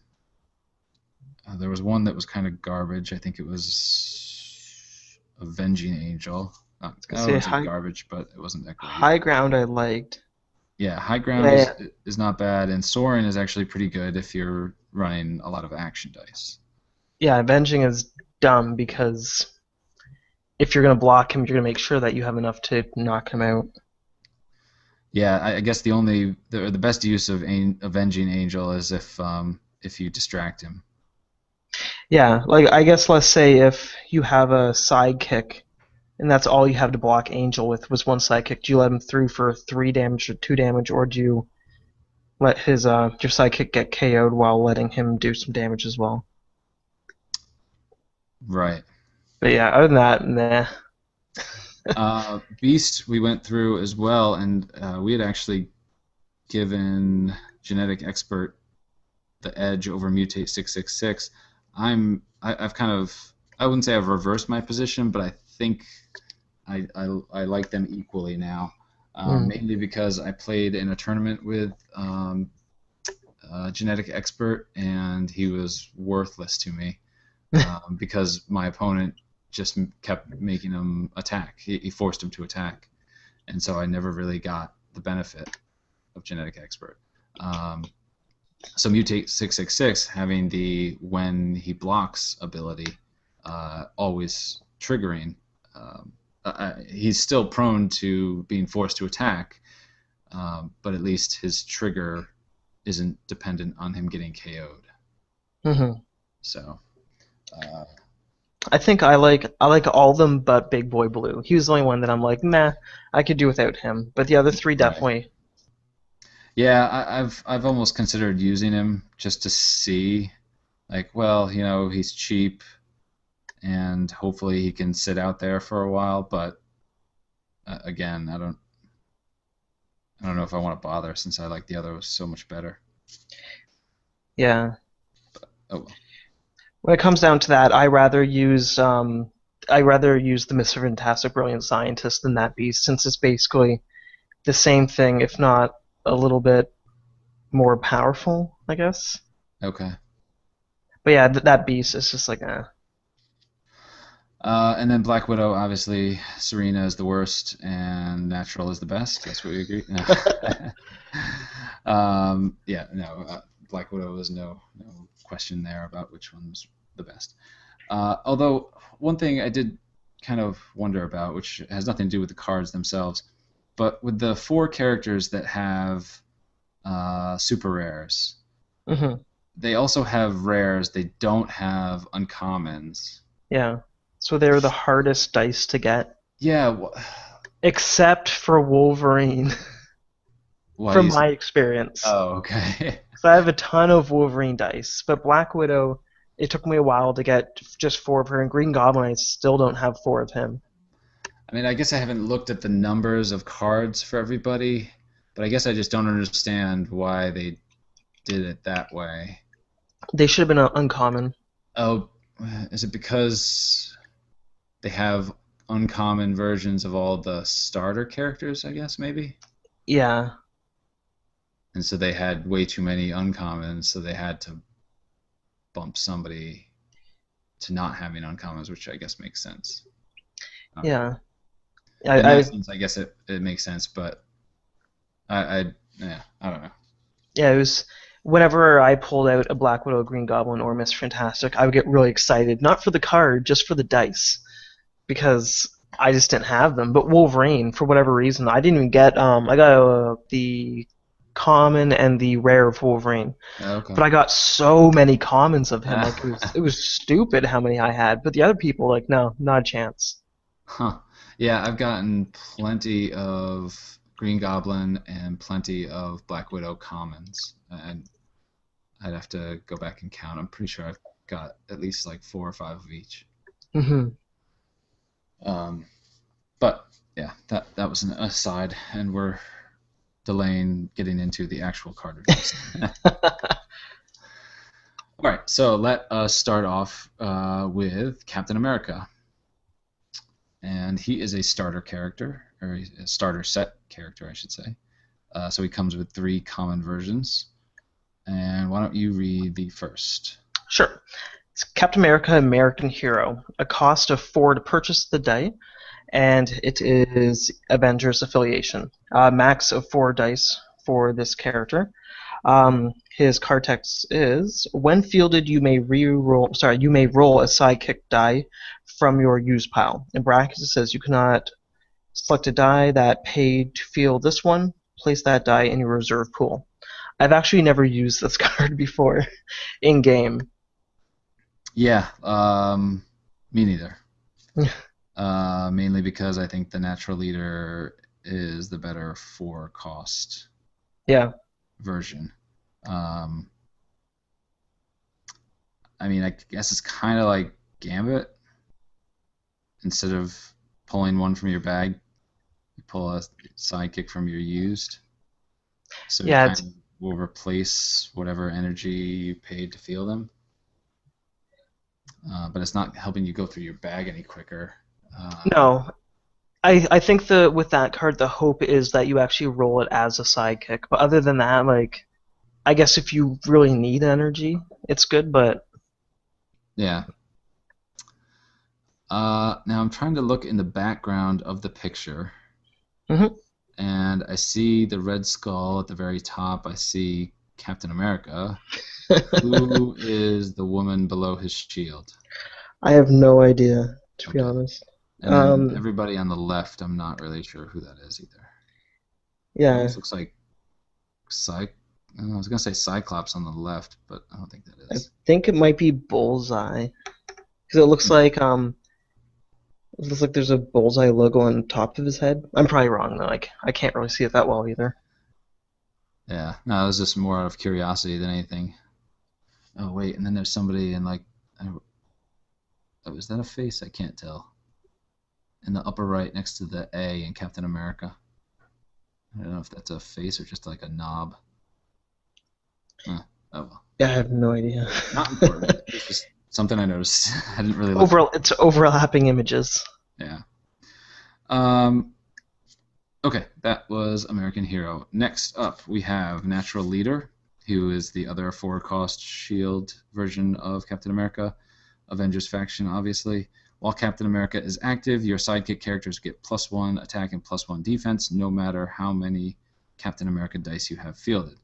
there was one that was kind of garbage. I think it was Avenging Angel. I Say wouldn't say garbage, but it wasn't that great. High Ground I liked. Yeah, High Ground Yeah, is not bad, and Soarin is actually pretty good if you're running a lot of action dice. yeah, Avenging is dumb because if you're gonna block him, you're gonna make sure that you have enough to knock him out. Yeah, I guess the best use of Avenging Angel is if you distract him. Yeah, like I guess let's say if you have a sidekick and that's all you have to block Angel with was one sidekick, do you let him through for 3 damage or 2 damage, or do you let his your sidekick get KO'd while letting him do some damage as well? Right. But yeah, other than that, nah. Beast we went through as well, and we had actually given Genetic Expert the edge over Mutate 666. I've kind of I wouldn't say I've reversed my position, but I think I like them equally now. Mm. Mainly because I played in a tournament with Genetic Expert, and he was worthless to me because my opponent just kept making him attack. He forced him to attack, and so I never really got the benefit of Genetic Expert. So Mutate 666 having the when he blocks ability always triggering. He's still prone to being forced to attack, but at least his trigger isn't dependent on him getting KO'd. Hmm. So. I think I like all of them but Big Boy Blue. He was the only one that I'm like, nah, I could do without him. But the other three Right. definitely. Yeah, I've almost considered using him just to see, like, well, you know, he's cheap, and hopefully he can sit out there for a while. But again, I don't know if I want to bother since I like the other was so much better. Yeah. Oh well. When it comes down to that, I rather use the Mr. Fantastic Brilliant Scientist than that beast, since it's basically the same thing, if not a little bit more powerful, I guess. Okay. But yeah, that beast is just like, And then Black Widow, obviously, Serena is the worst, and Natural is the best. That's what we agree. No. Yeah, no, Black Widow is no question there about which one's the best. Although one thing I did kind of wonder about, which has nothing to do with the cards themselves, but with the 4 characters that have super rares, Hmm. they also have rares. They don't have uncommons. Yeah. So they're the hardest dice to get, Yeah, except for Wolverine, why do from you say? my experience. Oh, okay. So I have a ton of Wolverine dice, but Black Widow, it took me a while to get just 4 of her, and Green Goblin, I still don't have 4 of him. I mean, I guess I haven't looked at the numbers of cards for everybody, but I guess I just don't understand why they did it that way. They should have been uncommon. Oh, is it because they have uncommon versions of all the starter characters, I guess, maybe? Yeah, And so they had way too many uncommons, so they had to bump somebody to not having uncommons, which I guess makes sense. yeah. In I that sense, I guess it makes sense, but yeah, I don't know. yeah, it was whenever I pulled out a Black Widow, Green Goblin, or Miss Fantastic, I would get really excited, not for the card, just for the dice, because I just didn't have them. But Wolverine, for whatever reason, I didn't even get. I got the common and the rare of Wolverine, Okay. but I got so many commons of him. Like it Ah, was stupid how many I had. But the other people, like, no, not a chance. huh. Yeah, I've gotten plenty of Green Goblin and plenty of Black Widow commons, and I'd have to go back and count. I'm pretty sure I've got at least like 4 or 5 of each. Hmm. Um, but yeah, that was an aside, and we're delaying getting into the actual card reviews. All right, so let us start off with Captain America, and he is a starter character, or a starter set character, I should say. So he comes with 3 common versions. And why don't you read the first? Sure. It's Captain America, American Hero. A cost of 4 to purchase the die, and it is Avengers affiliation. Max of 4 dice for this character. His card text is: when fielded, you may re-roll. Sorry, you may roll a sidekick die from your use pile. In brackets, it says you cannot select a die that paid to field this one. Place that die in your reserve pool. I've actually never used this card before in game. Yeah, me neither. Mainly because I think the natural leader is the better 4 cost Yeah. version. Um, I mean, I guess it's kind of like Gambit. Instead of pulling one from your bag, you pull a sidekick from your used. So he Yeah, kind it's of will replace whatever energy you paid to feel them. But it's not helping you go through your bag any quicker. no. I think the with that card the hope is that you actually roll it as a sidekick. But other than that, like I guess if you really need energy, it's good, but Yeah. Now I'm trying to look in the background of the picture, mhm. and I see the Red Skull at the very top. I see Captain America. Who is the woman below his shield? I have no idea, to be Okay. honest. And then Um, everybody on the left, I'm not really sure who that is either. It yeah, almost looks like Cy. I was gonna say Cyclops on the left, but I don't think that I is. think it might be Bullseye because it looks like there's a Bullseye logo on top of his head. I'm probably wrong though. Like I can't really see it that well either. Yeah. No, it was just more out of curiosity than anything. Oh wait, and then there's somebody in like, oh, is that a face? I can't tell. In the upper right, next to the A in Captain America. I don't know if that's a face or just like a knob. Oh well. Yeah, I have no idea. Not important. It's just something I noticed. I didn't really look. It's overlapping images. Yeah. Um, okay, that was American Hero. Next up, we have Natural Leader, who is the other 4 cost shield version of Captain America. Avengers faction, obviously. While Captain America is active, your sidekick characters get +1 attack and +1 defense, no matter how many Captain America dice you have fielded.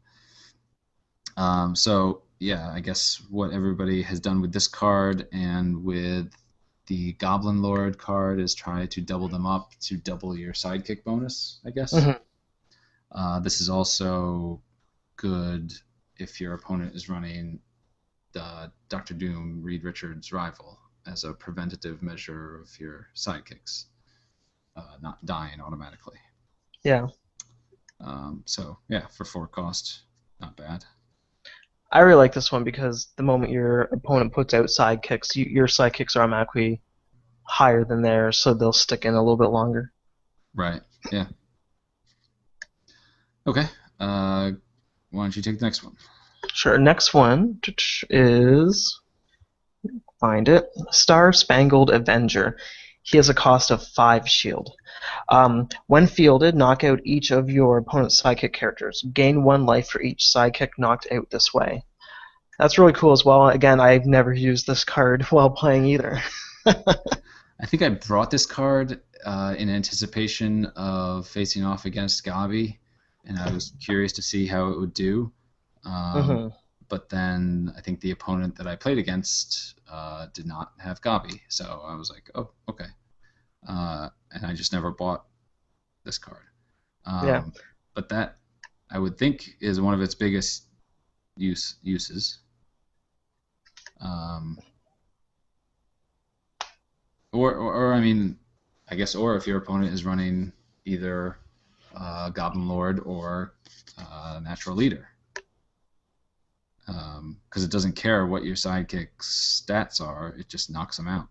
So yeah, I guess what everybody has done with this card and with the Goblin Lord card is try to double them up to double your sidekick bonus, I guess. This is also good if your opponent is running Dr. Doom, Reed Richards' rival, as a preventative measure of your sidekicks not dying automatically. Yeah. So yeah, for 4 cost, not bad. I really like this one because the moment your opponent puts out sidekicks, your sidekicks are automatically higher than theirs, so they'll stick in a little bit longer. Right. Yeah. Okay. Why don't you take the next one? Sure. Next one is, find it, Star Spangled Avenger. He has a cost of 5 shield. When fielded, knock out each of your opponent's sidekick characters. Gain 1 life for each sidekick knocked out this way. That's really cool as well. Again, I've never used this card while playing either. I think I brought this card in anticipation of facing off against Gabi, and I was curious to see how it would do. But then I think the opponent that I played against did not have Gabi, so I was like, oh, okay. And I just never bought this card. Yeah. But that, I would think, is one of its biggest uses. Or I mean, I guess, or if your opponent is running either Goblin Lord or Natural Leader. Because it doesn't care what your sidekick's stats are, it just knocks them out.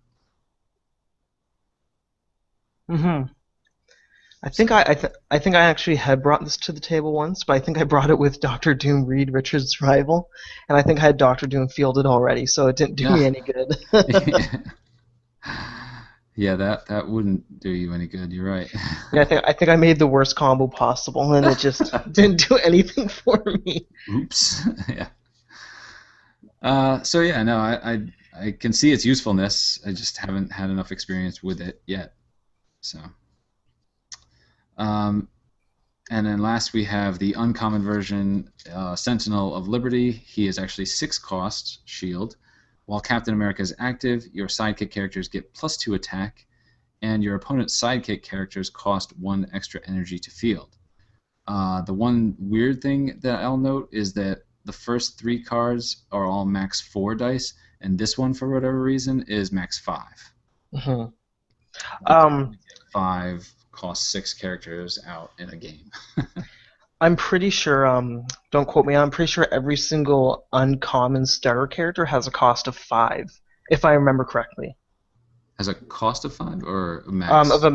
I think I think I actually had brought this to the table once, but I think I brought it with Dr. Doom, Reed Richards' rival, and I think I had Dr. Doom fielded already, so it didn't do me any good. Yeah, that wouldn't do you any good. You're right. Yeah, I think I made the worst combo possible, and it just didn't do anything for me. Oops. Yeah. So yeah, no, I can see its usefulness. I just haven't had enough experience with it yet. So. And then last we have the uncommon version, Sentinel of Liberty. He is actually 6 cost shield. While Captain America is active, your sidekick characters get +2 attack, and your opponent's sidekick characters cost 1 extra energy to field. The one weird thing that I'll note is that the first 3 cards are all max 4 dice, and this one, for whatever reason, is max 5. 5 cost 6 characters out in a game. I'm pretty sure, don't quote me, I'm pretty sure every single uncommon starter character has a cost of 5, if I remember correctly. Has a cost of 5 or a max? Of a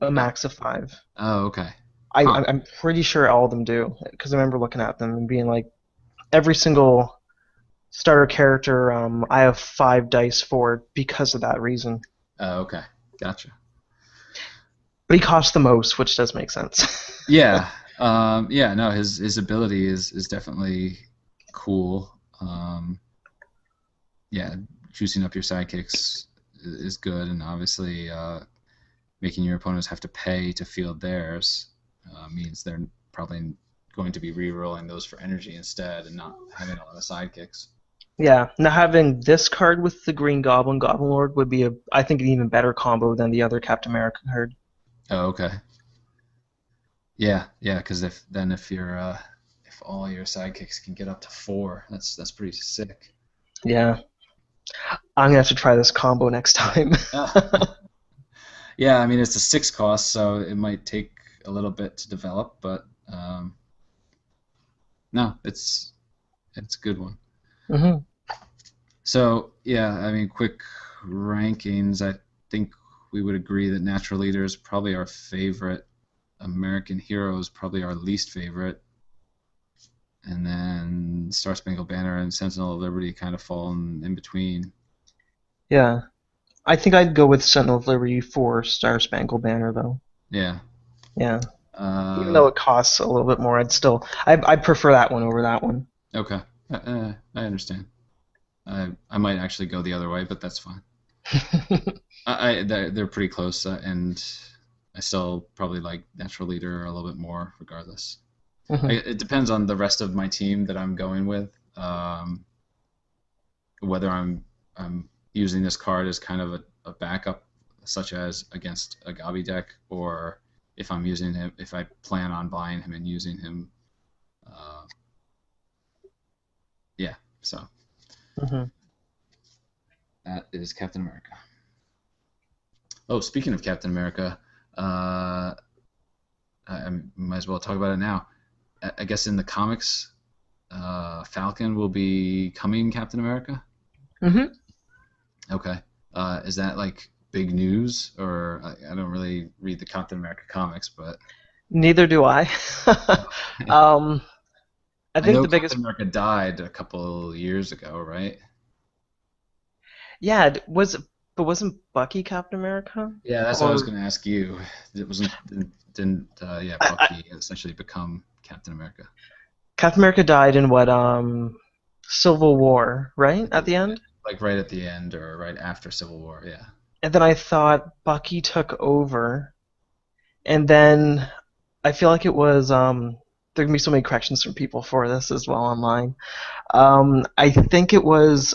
max of 5. Oh, okay. I'm pretty sure all of them do, because I remember looking at them and being like, every single starter character I have 5 dice for because of that reason. Oh, okay. Gotcha. But he costs the most, which does make sense. Yeah. Yeah, no, his ability is definitely cool. Yeah, juicing up your sidekicks is good, and obviously making your opponents have to pay to field theirs means they're probably going to be re-rolling those for energy instead and not having a lot of sidekicks. Yeah, now having this card with the Green Goblin, Goblin Lord, would be, I think, an even better combo than the other Captain America card. Oh, okay. Yeah, because if all your sidekicks can get up to 4, that's pretty sick. Yeah, I'm gonna have to try this combo next time. Yeah, I mean it's a 6 cost, so it might take a little bit to develop, but no, it's a good one. So yeah, I mean, quick rankings. I think we would agree that Natural Leader is probably our favorite. American Hero is probably our least favorite. And then Star Spangled Banner and Sentinel of Liberty kind of fall in between. Yeah. I think I'd go with Sentinel of Liberty for Star Spangled Banner, though. Yeah. Yeah. Even though it costs a little bit more, I'd prefer that one over that one. Okay. I understand. I might actually go the other way, but that's fine. They're pretty close, and I still probably like natural leader a little bit more, regardless. Mhm. It depends on the rest of my team that I'm going with. Whether I'm using this card as kind of a backup, such as against a Gabi deck, or if I'm using him, if I plan on buying him and using him. Uh, yeah, so Mhm. that is Captain America. Oh, speaking of Captain America, uh, I might as well talk about it now. I guess in the comics, Falcon will be coming Captain America. Mhm. Okay. Is that like big news, or I don't really read the Captain America comics, but Neither do I. um, I I think know the Captain biggest, America died a couple years ago, right? yeah, but wasn't Bucky Captain America? Yeah, that's what I was Or going to ask you. It wasn't didn't yeah, I, Bucky essentially become Captain America Captain America died in what Civil War, right? at At the the end? like right at the end or right after Civil War? Yeah. And then I thought Bucky took over, and then I feel like it was there can be so many corrections from people for this as well online. I think it was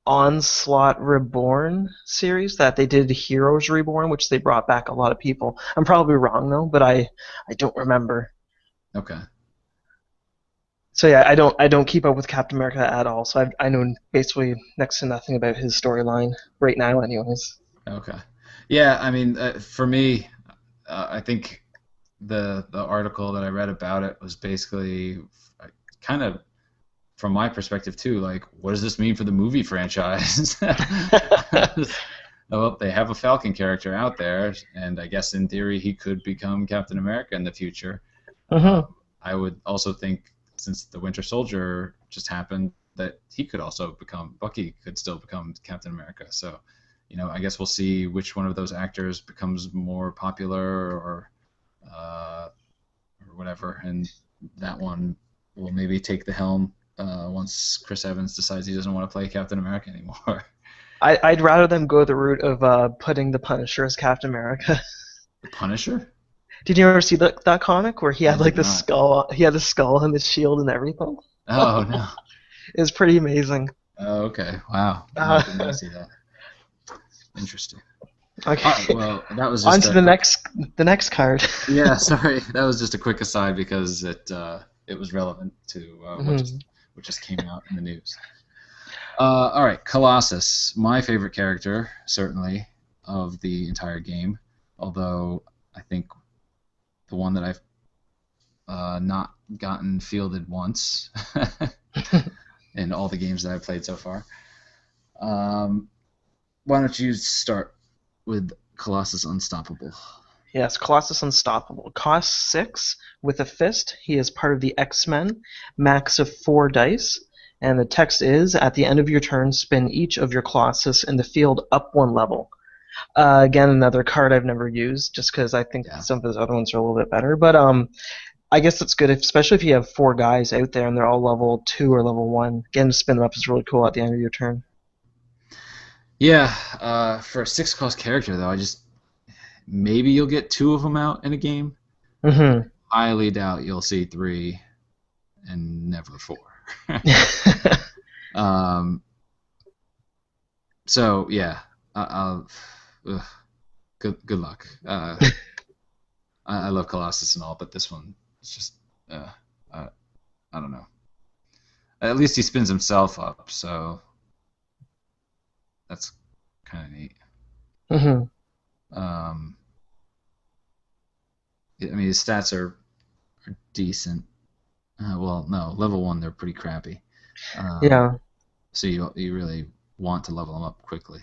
Onslaught Reborn series that they did Heroes Reborn, which they brought back a lot of people. I'm probably wrong though, but I don't remember. Okay. So yeah, I don't keep up with Captain America at all. So I know basically next to nothing about his storyline right now, anyways. Okay. Yeah, I mean, for me, I think the article that I read about it was basically kind of from my perspective too, like, what does this mean for the movie franchise? Well, they have a Falcon character out there, and I guess in theory he could become Captain America in the future. Hmm. I would also think, since the Winter Soldier just happened, that he could also become Bucky could still become Captain America. So, I guess we'll see which one of those actors becomes more popular uh, or whatever, and that one will maybe take the helm once Chris Evans decides he doesn't want to play Captain America anymore. I'd rather them go the route of putting the Punisher as Captain America. The Punisher? Did you ever see that comic where he I had like did the not. skull? He had the skull and the shield and everything. Oh no. It was pretty amazing. Oh, okay. Wow. No, I did not Uh, see that. Interesting. All right. okay, Well, that was on just to a quick. the next card. Yeah. Sorry. That was just a quick aside because it was relevant to Mhm. what just came out in the news. All right. Colossus, my favorite character, certainly of the entire game. Although I think the one that I've not gotten fielded once in all the games that I've played so far. Um, why don't you start with Colossus Unstoppable? Yes, Colossus Unstoppable. Cost 6 with a fist. He is part of the X-Men. Max of 4 dice. And the text is, at the end of your turn, spin each of your Colossus in the field up 1 level. Again, another card I've never used, just because I think Yeah. some of those other ones are a little bit better. But I guess that's good, especially if you have 4 guys out there and they're all level 2 or level 1. Getting to spin them up is really cool at the end of your turn. Yeah. For a 6 cost character, though, I just maybe you'll get 2 of them out in a game. Mm-hmm. Highly doubt you'll see 3 and never 4. um, so yeah, ugh, good luck. I love Colossus and all, but this one it's just I, I don't know. At least he spins himself up, so that's kind of neat. Mm-hmm. Um, I mean, his stats are decent. Well, no, level 1 they're pretty crappy. Um, Yeah. so you really want to level them up quickly.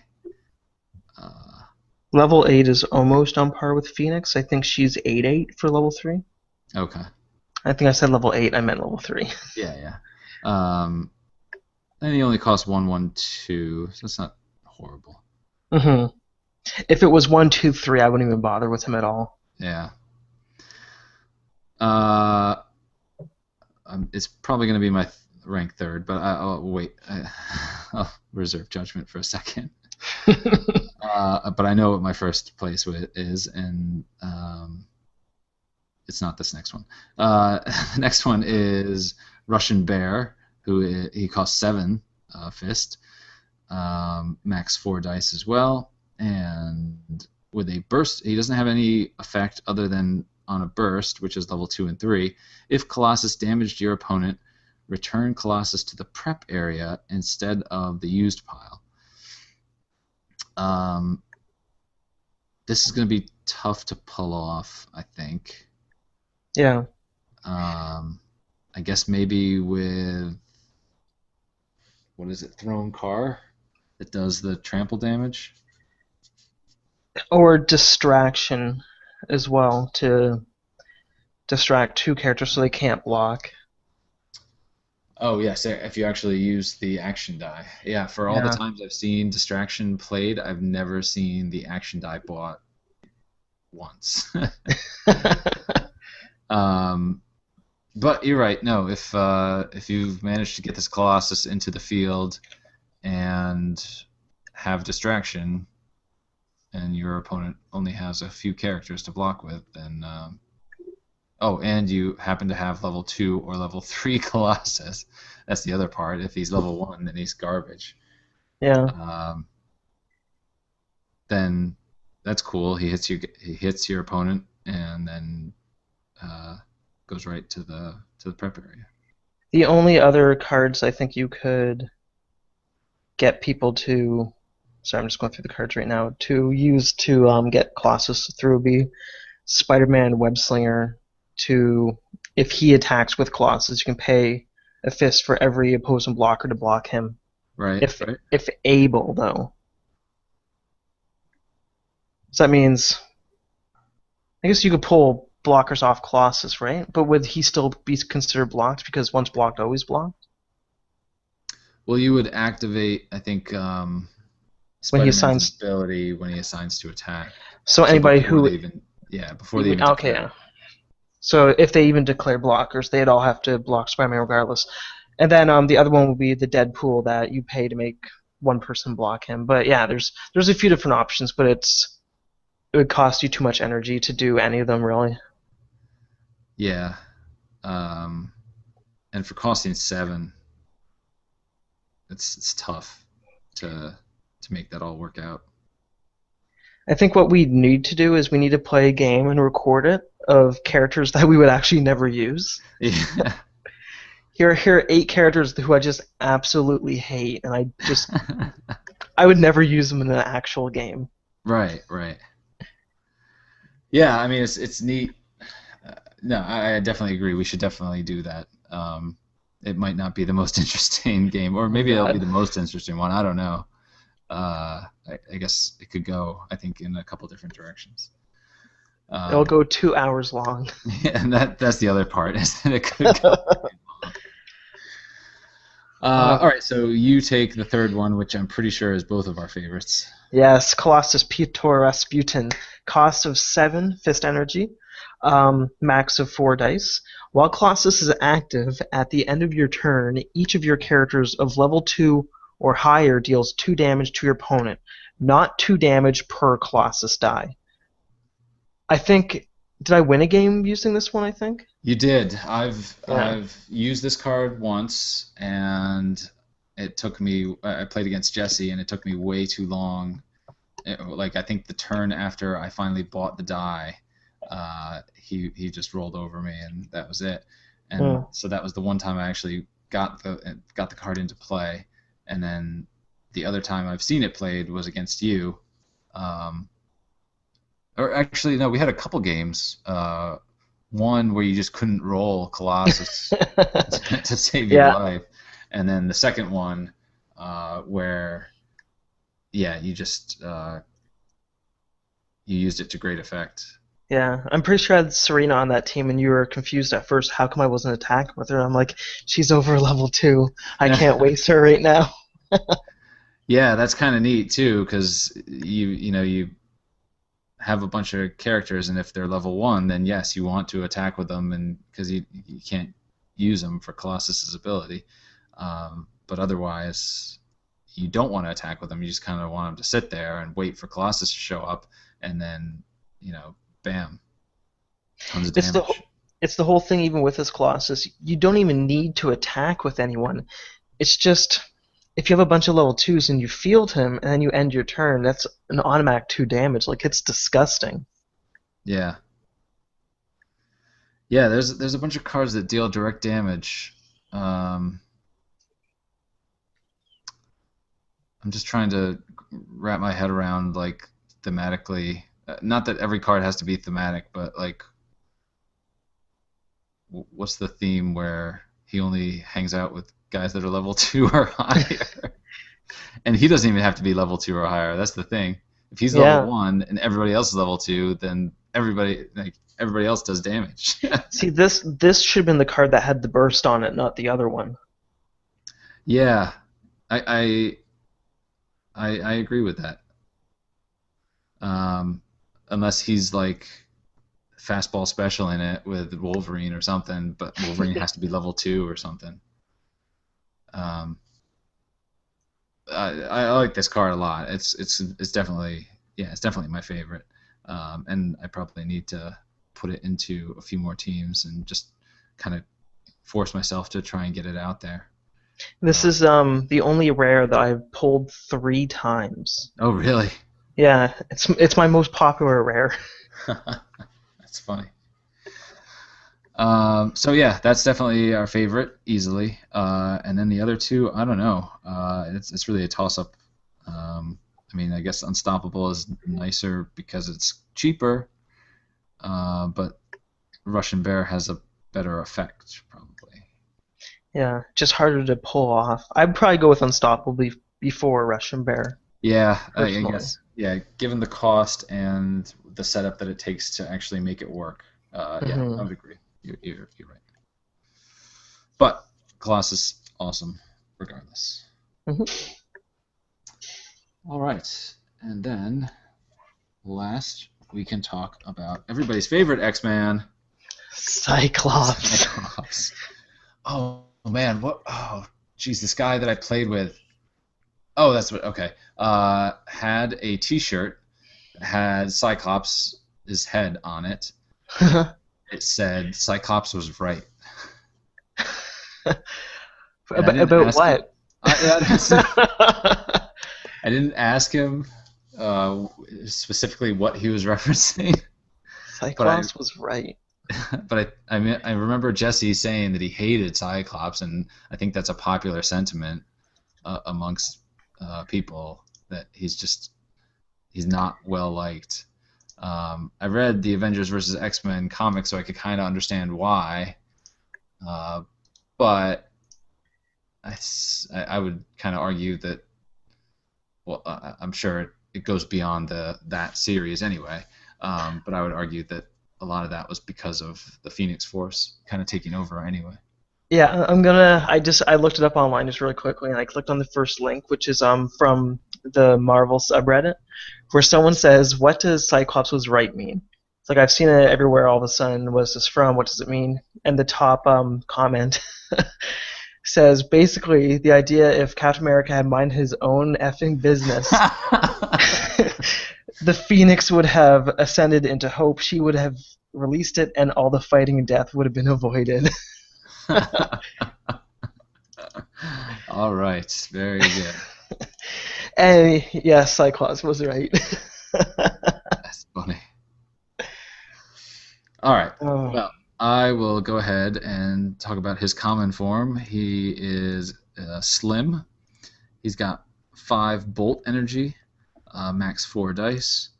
Uh, Level 8 is almost on par with Phoenix. I think she's 8-8 for level 3. okay. I think I said level 8, I meant level 3. Yeah, yeah. Um, and he only costs 1/1/2, so that's not horrible. Mm-hmm. If it was 1, 2, 3, I wouldn't even bother with him at all. Yeah. Uh, it's probably going to be my rank third, but I'll wait. I'll reserve judgment for a second. But I know what my first place is, and it's not this next one. The next one is Russian Bear, who he costs 7 fist, max 4 dice as well, and with a burst, he doesn't have any effect other than on a burst, which is level 2 and 3. If Colossus damaged your opponent, return Colossus to the prep area instead of the used pile. This is going to be tough to pull off, I think. Yeah. I guess maybe with, what is it, Thrown Car that does the trample damage? Or distraction as well, to distract 2 characters so they can't block. Oh, yes, if you actually use the action die. Yeah, for all the Yeah. times I've seen distraction played, I've never seen the action die bought once. But you're right. No, if you've managed to get this Colossus into the field and have distraction, and your opponent only has a few characters to block with, then oh, and you happen to have level 2 or level 3 Colossus. That's the other part. If he's level 1, then he's garbage. Yeah. Then that's cool. He hits your opponent, and then goes right to the prep area. The only other cards I think you could get people to, sorry, I'm just going through the cards right now, to use to get Colossus through would be Spider-Man Webslinger. If he attacks with Colossus, you can pay a fist for every opposing blocker to block him. Right. If able, though. So that means, I guess you could pull blockers off Colossus, right? But would he still be considered blocked because once blocked, always blocked? Well, you would activate, I think, When he assigns ability when he assigns to attack. So anybody before who they even okay, yeah. So if they even declare blockers, they'd all have to block Spider-Man regardless. And then the other one would be the Deadpool that you pay to make one person block him. But yeah, there's a few different options, but it would cost you too much energy to do any of them really. Yeah. And for costing 7, it's tough to make that all work out. I think what we need to do is we need to play a game and record it of characters that we would actually never use. Yeah. Here are 8 characters who I just absolutely hate, and I would never use them in an actual game. Right. Yeah, I mean it's neat. No, I definitely agree. We should definitely do that. It might not be the most interesting game, or maybe it'll be the most interesting one. I don't know. I guess it could go, I think, in a couple different directions. It'll go 2 hours long. Yeah, and that's the other part, is that it could go long. All right, so you take the third one, which I'm pretty sure is both of our favorites. Yes, Colossus Peter Rasputin. Cost of 7 fist energy, max of 4 dice. While Colossus is active, at the end of your turn, each of your characters of level 2 or higher deals 2 damage to your opponent, not 2 damage per Colossus die. I think, did I win a game using this one, I think? You did. I've used this card once, and it took me, I played against Jesse, and it took me way too long. I think the turn after I finally bought the die, he just rolled over me, and that was it. And so that was the one time I actually got the card into play. And then the other time I've seen it played was against you. Or actually, no, we had a couple games. One where you just couldn't roll Colossus to save your life. And then the second one where, you just you used it to great effect. Yeah, I'm pretty sure I had Serena on that team, and you were confused at first. How come I wasn't attacking with her? I'm like, she's over level 2. I can't waste her right now. Yeah, that's kind of neat too, because you have a bunch of characters, and if they're level 1, then yes, you want to attack with them, and because you can't use them for Colossus's ability, but otherwise, you don't want to attack with him. You just kind of want him to sit there and wait for Colossus to show up, and then bam, tons of It's the damage. it's the whole thing. Even with this Colossus, you don't even need to attack with anyone. It's just if you have a bunch of level 2s and you field him and then you end your turn, that's an automatic 2 damage. Like, it's disgusting. Yeah. Yeah, there's a bunch of cards that deal direct damage. I'm just trying to wrap my head around like thematically. Not that every card has to be thematic, but like, what's the theme where he only hangs out with guys that are level 2 or higher? And he doesn't even have to be level 2 or higher. That's the thing. If he's level Yeah. 1 and everybody else is level 2, then everybody else does damage. See, this should have been the card that had the burst on it, not the other one. Yeah, I I agree with that. Unless he's like fastball special in it with Wolverine or something, but Wolverine has to be level 2 or something. I like this card a lot. It's definitely it's definitely my favorite, and I probably need to put it into a few more teams and just kind of force myself to try and get it out there. This is the only rare that I've pulled 3 times. Oh, really? Yeah, it's my most popular rare. That's funny. So yeah, that's definitely our favorite, easily. And then the other two, I don't know. It's really a toss-up. I mean, I guess Unstoppable is nicer because it's cheaper, but Russian Bear has a better effect, probably. Yeah, just harder to pull off. I'd probably go with Unstoppable before Russian Bear, Yeah, I personally. guess. Yeah, given the cost and the setup that it takes to actually make it work, yeah, I Hmm. would agree. You're right. But Colossus, awesome, regardless. Hmm. All right, and then last we can talk about everybody's favorite X-Man, Cyclops. Cyclops. Oh man, what? Oh, geez, this guy that I played with. Oh, that's what. Okay, had a T-shirt that had Cyclops' head on it. It said Cyclops was right, and I didn't About ask him. what? I didn't ask him specifically what he was referencing, but I Cyclops was right. but I remember Jesse saying that he hated Cyclops, and I think that's a popular sentiment amongst people that he's not well liked. I read the Avengers versus X-Men comic, so I could kind of understand why, but I would kind of argue that, well, I'm sure it goes beyond that series anyway, but I would argue that a lot of that was because of the Phoenix Force kind of taking over anyway. Yeah, I looked it up online just really quickly, and I clicked on the first link, which is from the Marvel subreddit, where someone says, "What does Cyclops was right mean?" It's like I've seen it everywhere all of a sudden. What's this from? What does it mean? And the top comment says basically the idea if Captain America had minded his own effing business, the Phoenix would have ascended into hope. She would have released it, and all the fighting and death would have been avoided. All right, very good. And yeah, Cyclops was right. That's funny. All right. Oh. Well, I will go ahead and talk about his common form. He is slim. He's got 5 bolt energy, max 4 dice.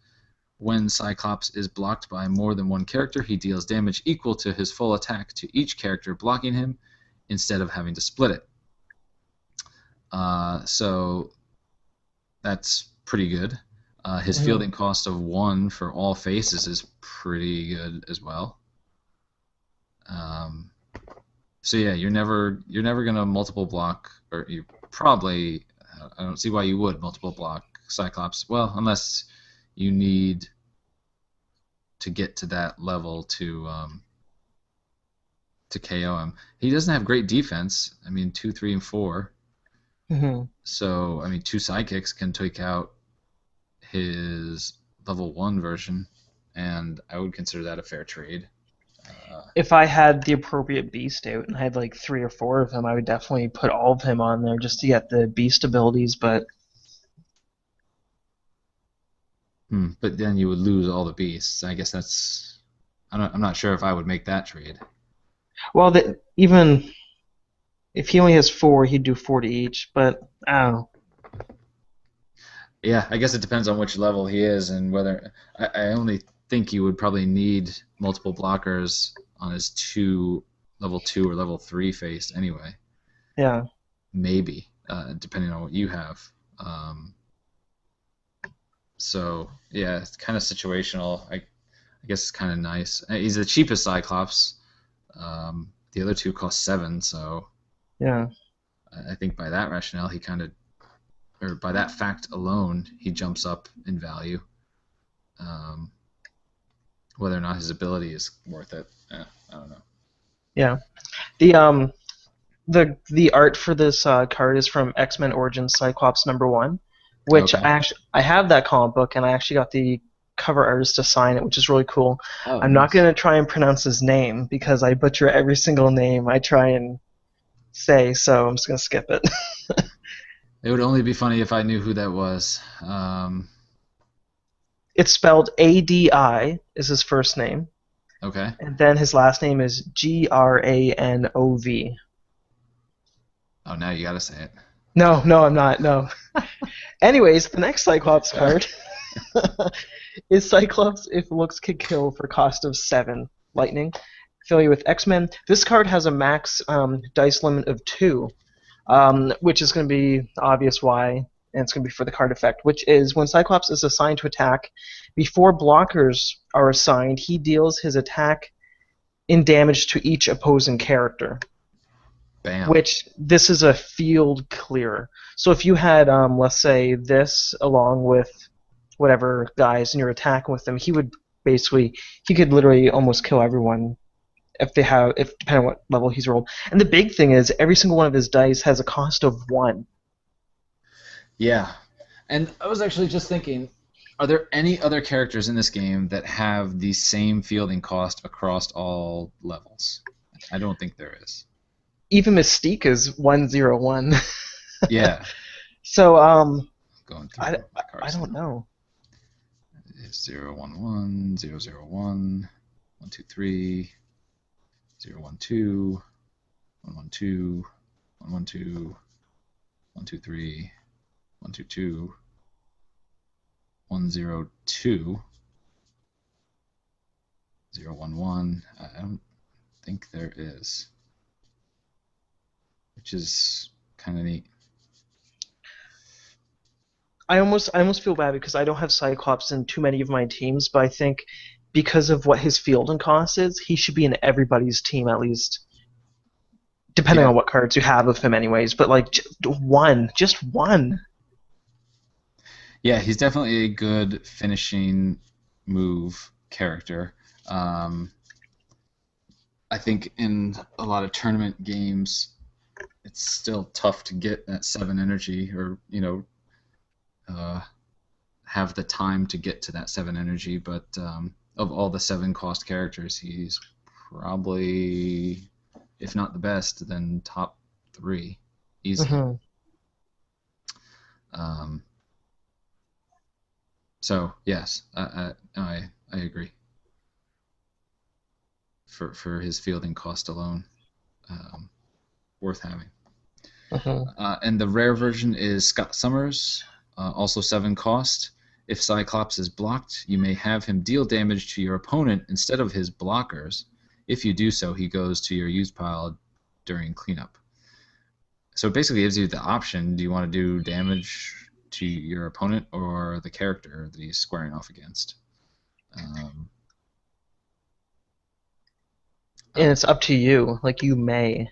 When Cyclops is blocked by more than one character, he deals damage equal to his full attack to each character blocking him instead of having to split it. So that's pretty good. His fielding cost of 1 for all faces is pretty good as well. So yeah, you're never gonna multiple block, or you probably, I don't see why you would multiple block Cyclops. Well, unless you need to get to that level to KO him. He doesn't have great defense. I mean, 2, 3, and 4. Hmm. So, I mean, two sidekicks can take out his level 1 version, and I would consider that a fair trade. If I had the appropriate beast out and I had like 3 or 4 of them, I would definitely put all of him on there just to get the beast abilities. But But then you would lose all the beasts. I guess that's. I'm not sure if I would make that trade. well, even if he only has 4, he'd do 4 to each. But I don't know. Yeah, I guess it depends on which level he is and whether. I only think you would probably need multiple blockers on his level 2 or level 3 face anyway. Yeah. Maybe, depending on what you have. Um, so yeah, it's kind of situational. I guess it's kind of nice. He's the cheapest Cyclops. The other two cost 7, so Yeah. I think by that rationale, he kind of, or by that fact alone, he jumps up in value. Um, whether or not his ability is worth it, I don't know. Yeah. The art for this card is from X-Men Origins Cyclops #1, which Okay. I have that comic book and I actually got the cover artist to sign it, which is really cool. Oh, I'm not nice. gonna try and pronounce his name because I butcher every single name I try and say, so I'm just gonna skip it. It would only be funny if I knew who that was. It's spelled Adi is his first name, Okay. and then his last name is Granov. Oh, now you gotta say it. No, no, I'm not. No. Anyways, the next Cyclops card is Cyclops if looks could kill for cost of 7 lightning. Affiliate with X-Men. This card has a max dice limit of 2, which is going to be obvious why, and it's going to be for the card effect, which is when Cyclops is assigned to attack, before blockers are assigned, he deals his attack in damage to each opposing character. Bam. Which this is a field clear. So if you had, let's say, this along with whatever guys and you're attacking with them, he could literally almost kill everyone if depending on what level he's rolled. And the big thing is every single one of his dice has a cost of 1. Yeah. And I was actually just thinking, are there any other characters in this game that have the same fielding cost across all levels? I don't think there is. Even Mystique is 101. Yeah. So Going through I, my I cards don't now. know. It's 011, 001, 123, 012, 112, 112, 123, 122, 102, 011. I don't think there is, which is kind of neat. I almost feel bad because I don't have Cyclops in too many of my teams, but I think because of what his fielding cost is, he should be in everybody's team at least, depending Yeah. on what cards you have of him, anyways. But like just one. Yeah, he's definitely a good finishing move character. Um, I think in a lot of tournament games, it's still tough to get that 7 energy, or uh, have the time to get to that 7 energy. But of all the 7 cost characters, he's probably, if not the best, then top 3 easily. Mm-hmm. Um, so yes, I agree. For his fielding cost alone, um, worth having. Mm-hmm. And the rare version is Scott Summers, also 7 cost. If Cyclops is blocked, you may have him deal damage to your opponent instead of his blockers. If you do so, he goes to your use pile during cleanup. So it basically gives you the option: do you want to do damage to your opponent or the character that he's squaring off against? Um, And it's up to you. Like you may.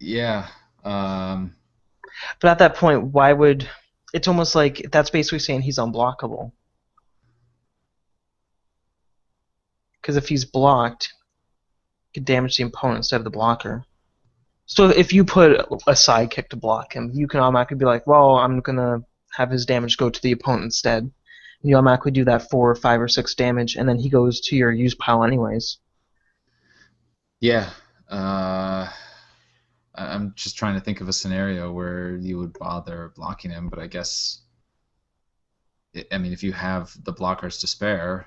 yeah. Um, But at that point, why would it's almost like that's basically saying he's unblockable. Because if he's blocked, he could damage the opponent instead of the blocker. So if you put a sidekick to block him, you can automatically be like, well, I'm gonna have his damage go to the opponent instead. And you automatically do that 4, 5, or 6 damage, and then he goes to your use pile anyways. Yeah. I'm just trying to think of a scenario where you would bother blocking him, but I guess, I mean, if you have the blockers to spare,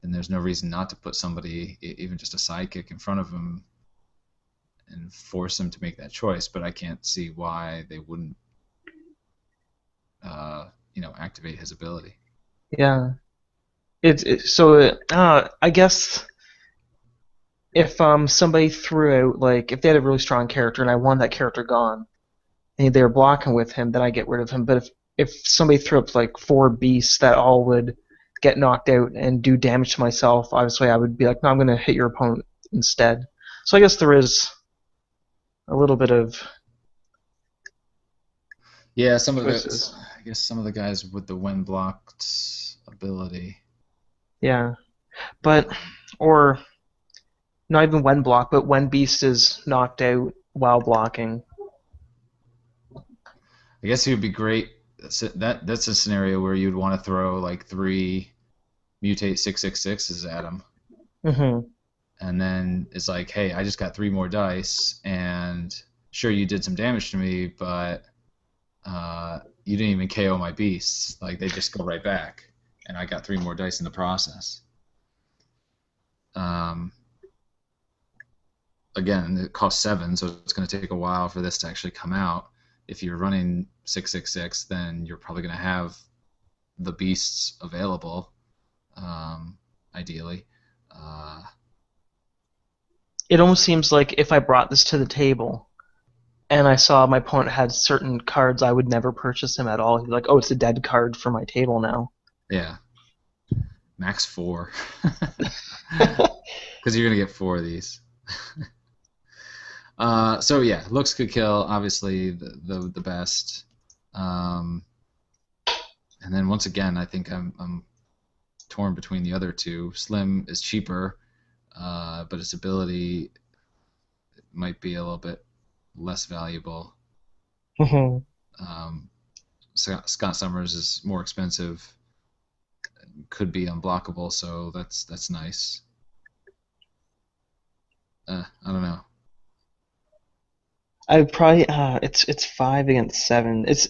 then there's no reason not to put somebody, even just a sidekick, in front of him and force him to make that choice. But I can't see why they wouldn't, activate his ability. Yeah. I guess if somebody threw out, like, if they had a really strong character and I want that character gone, and they were blocking with him, then I get rid of him. But if somebody threw up like 4 beasts that all would get knocked out and do damage to myself, obviously I would be like, no, I'm gonna hit your opponent instead. So I guess there is a little bit of Yeah, choices. I guess some of the guys with the when blocked ability. Yeah, but or not even when block, but when beast is knocked out while blocking. I guess it would be great. That's a scenario where you'd want to throw like 3 mutate 666s at him, Mm-hmm. and then it's like, hey, I just got 3 more dice, and sure you did some damage to me, but you didn't even KO my beasts. Like they just go right back, and I got 3 more dice in the process. Again, it costs 7, so it's going to take a while for this to actually come out. If you're running 666, then you're probably going to have the beasts available, ideally. It almost seems like if I brought this to the table and I saw my opponent had certain cards, I would never purchase him at all. He'd be like, oh, it's a dead card for my table now. Yeah, max 4, because you're going to get 4 of these. So yeah, looks could kill, obviously the best. And then once again, I think I'm torn between the other two. Slim is cheaper, but its ability might be a little bit less valuable. Scott Summers is more expensive, could be unblockable, so that's nice. I don't know. I probably it's 5 against 7. It's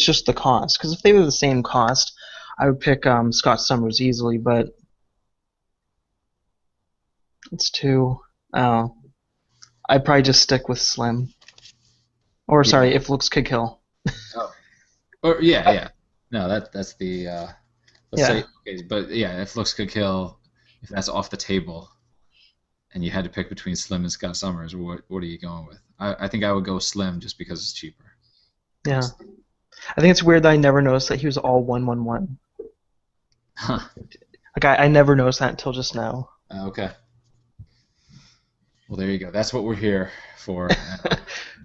just the cost. Because if they were the same cost, I would pick Scott Summers easily. But it's 2. Oh, I'd probably just stick with Slim. Or Yeah. sorry, if looks could kill. Oh. Or yeah. No, that's the let's say, okay, but yeah, if looks could kill, if that's off the table, and you had to pick between Slim and Scott Summers, what are you going with? I think I would go Slim just because it's cheaper. Yeah. I think it's weird that I never noticed that he was all 1/1/1. Huh. Like I never noticed that until just now. Okay. Well, there you go. That's what we're here for.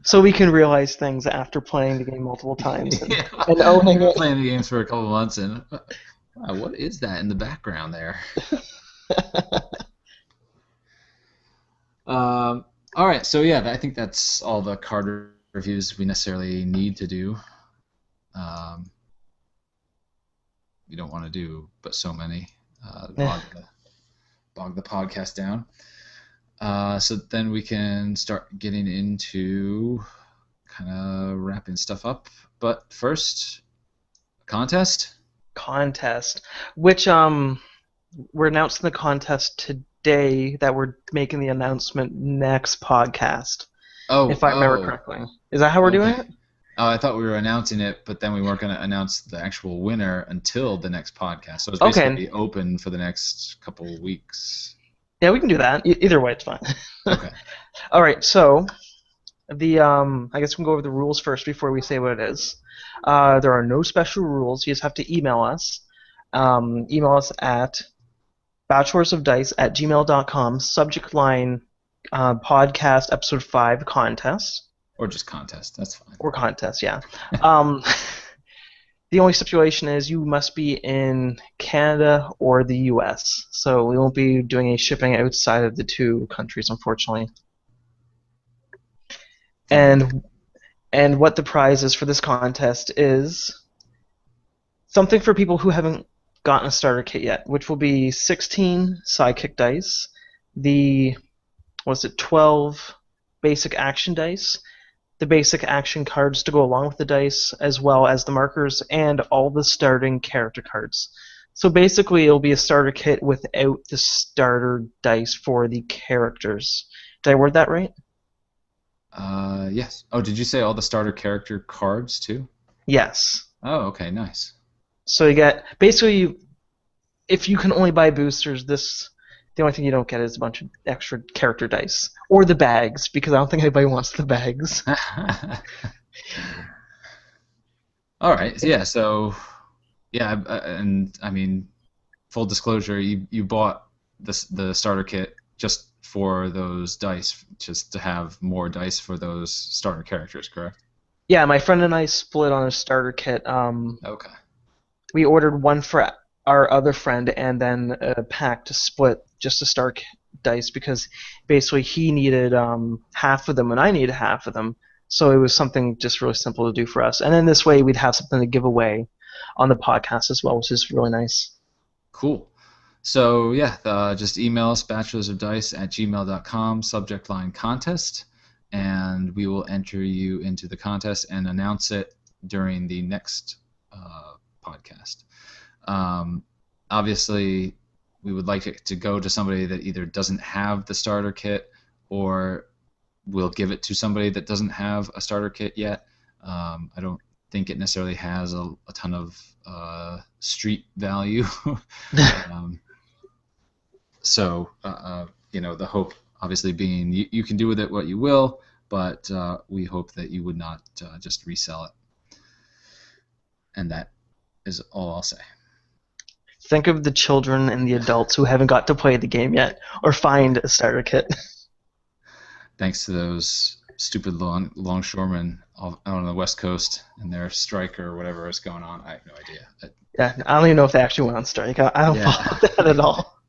So we can realize things after playing the game multiple times and owning it. Playing the games for a couple months, and wow, what is that in the background there? All right, so yeah, I think that's all the card reviews we necessarily need to do. We don't want to do but so many. Bog the podcast down. So then we can start getting into kind of wrapping stuff up. But first, contest. Which we're announcing the contest today that we're making the announcement next podcast. Oh, if I remember correctly. Is that how we're doing it? Oh, I thought we were announcing it, but then we weren't going to announce the actual winner until the next podcast. So it's basically open for the next couple of weeks. Yeah, we can do that. Either way, it's fine. Okay. All right. So the I guess we can go over the rules first before we say what it is. There are no special rules. You just have to email us. Email us at bachelorsofdice@gmail.com. Subject line podcast episode 5 contest. Or just contest. That's fine. Or contest, yeah. The only stipulation is you must be in Canada or the U.S. So we won't be doing any shipping outside of the 2 countries, unfortunately. Oh, okay. And what the prize is for this contest is something for people who haven't gotten a starter kit yet, which will be 16 sidekick dice, the 12 basic action dice, the basic action cards to go along with the dice, as well as the markers and all the starting character cards. So basically, it'll be a starter kit without the starter dice for the characters. Did I word that right? Yes. Oh, did you say all the starter character cards too? Yes. Oh, okay, nice. So you get basically, if you can only buy boosters, the only thing you don't get is a bunch of extra character dice or the bags, because I don't think anybody wants the bags. All right. Yeah. So yeah, and I mean, full disclosure, you bought the starter kit just for those dice, just to have more dice for those starter characters, correct? Yeah, my friend and I split on a starter kit. Okay. We ordered one for our other friend and then a pack to split just to start dice because basically he needed half of them and I needed half of them. So it was something just really simple to do for us. And then this way we'd have something to give away on the podcast as well, which is really nice. Cool. So yeah, just email us bachelorsofdice@gmail.com, subject line contest, and we will enter you into the contest and announce it during the next podcast. Um, Obviously, we would like it to go to somebody that either doesn't have the starter kit or we'll give it to somebody that doesn't have a starter kit yet. I don't think it necessarily has a ton of street value. um, so, the hope obviously being you can do with it what you will, but we hope that you would not just resell it. And that is all I'll say. Think of the children and the adults who haven't got to play the game yet or find a starter kit. Thanks to those stupid longshoremen out on the West Coast and their strike or whatever is going on. I have no idea. Yeah, I don't even know if they actually went on strike. I don't Yeah. follow that at all.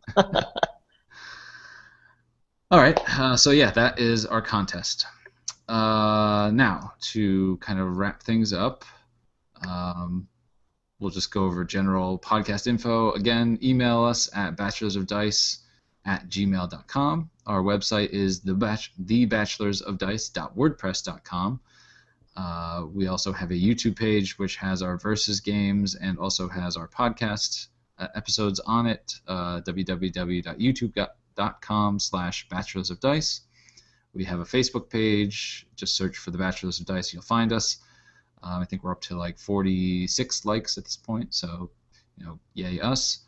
All right. So yeah, that is our contest. Now to kind of wrap things up, um, we'll just go over general podcast info. Again, email us at bachelorsofdice@gmail.com. Our website is thebachelorsofdice.wordpress.com. We also have a YouTube page which has our versus games and also has our podcast episodes on it, www.youtube.com/bachelorsofdice. We have a Facebook page. Just search for the Bachelors of Dice. You'll find us. I think we're up to like 46 likes at this point, so yay us.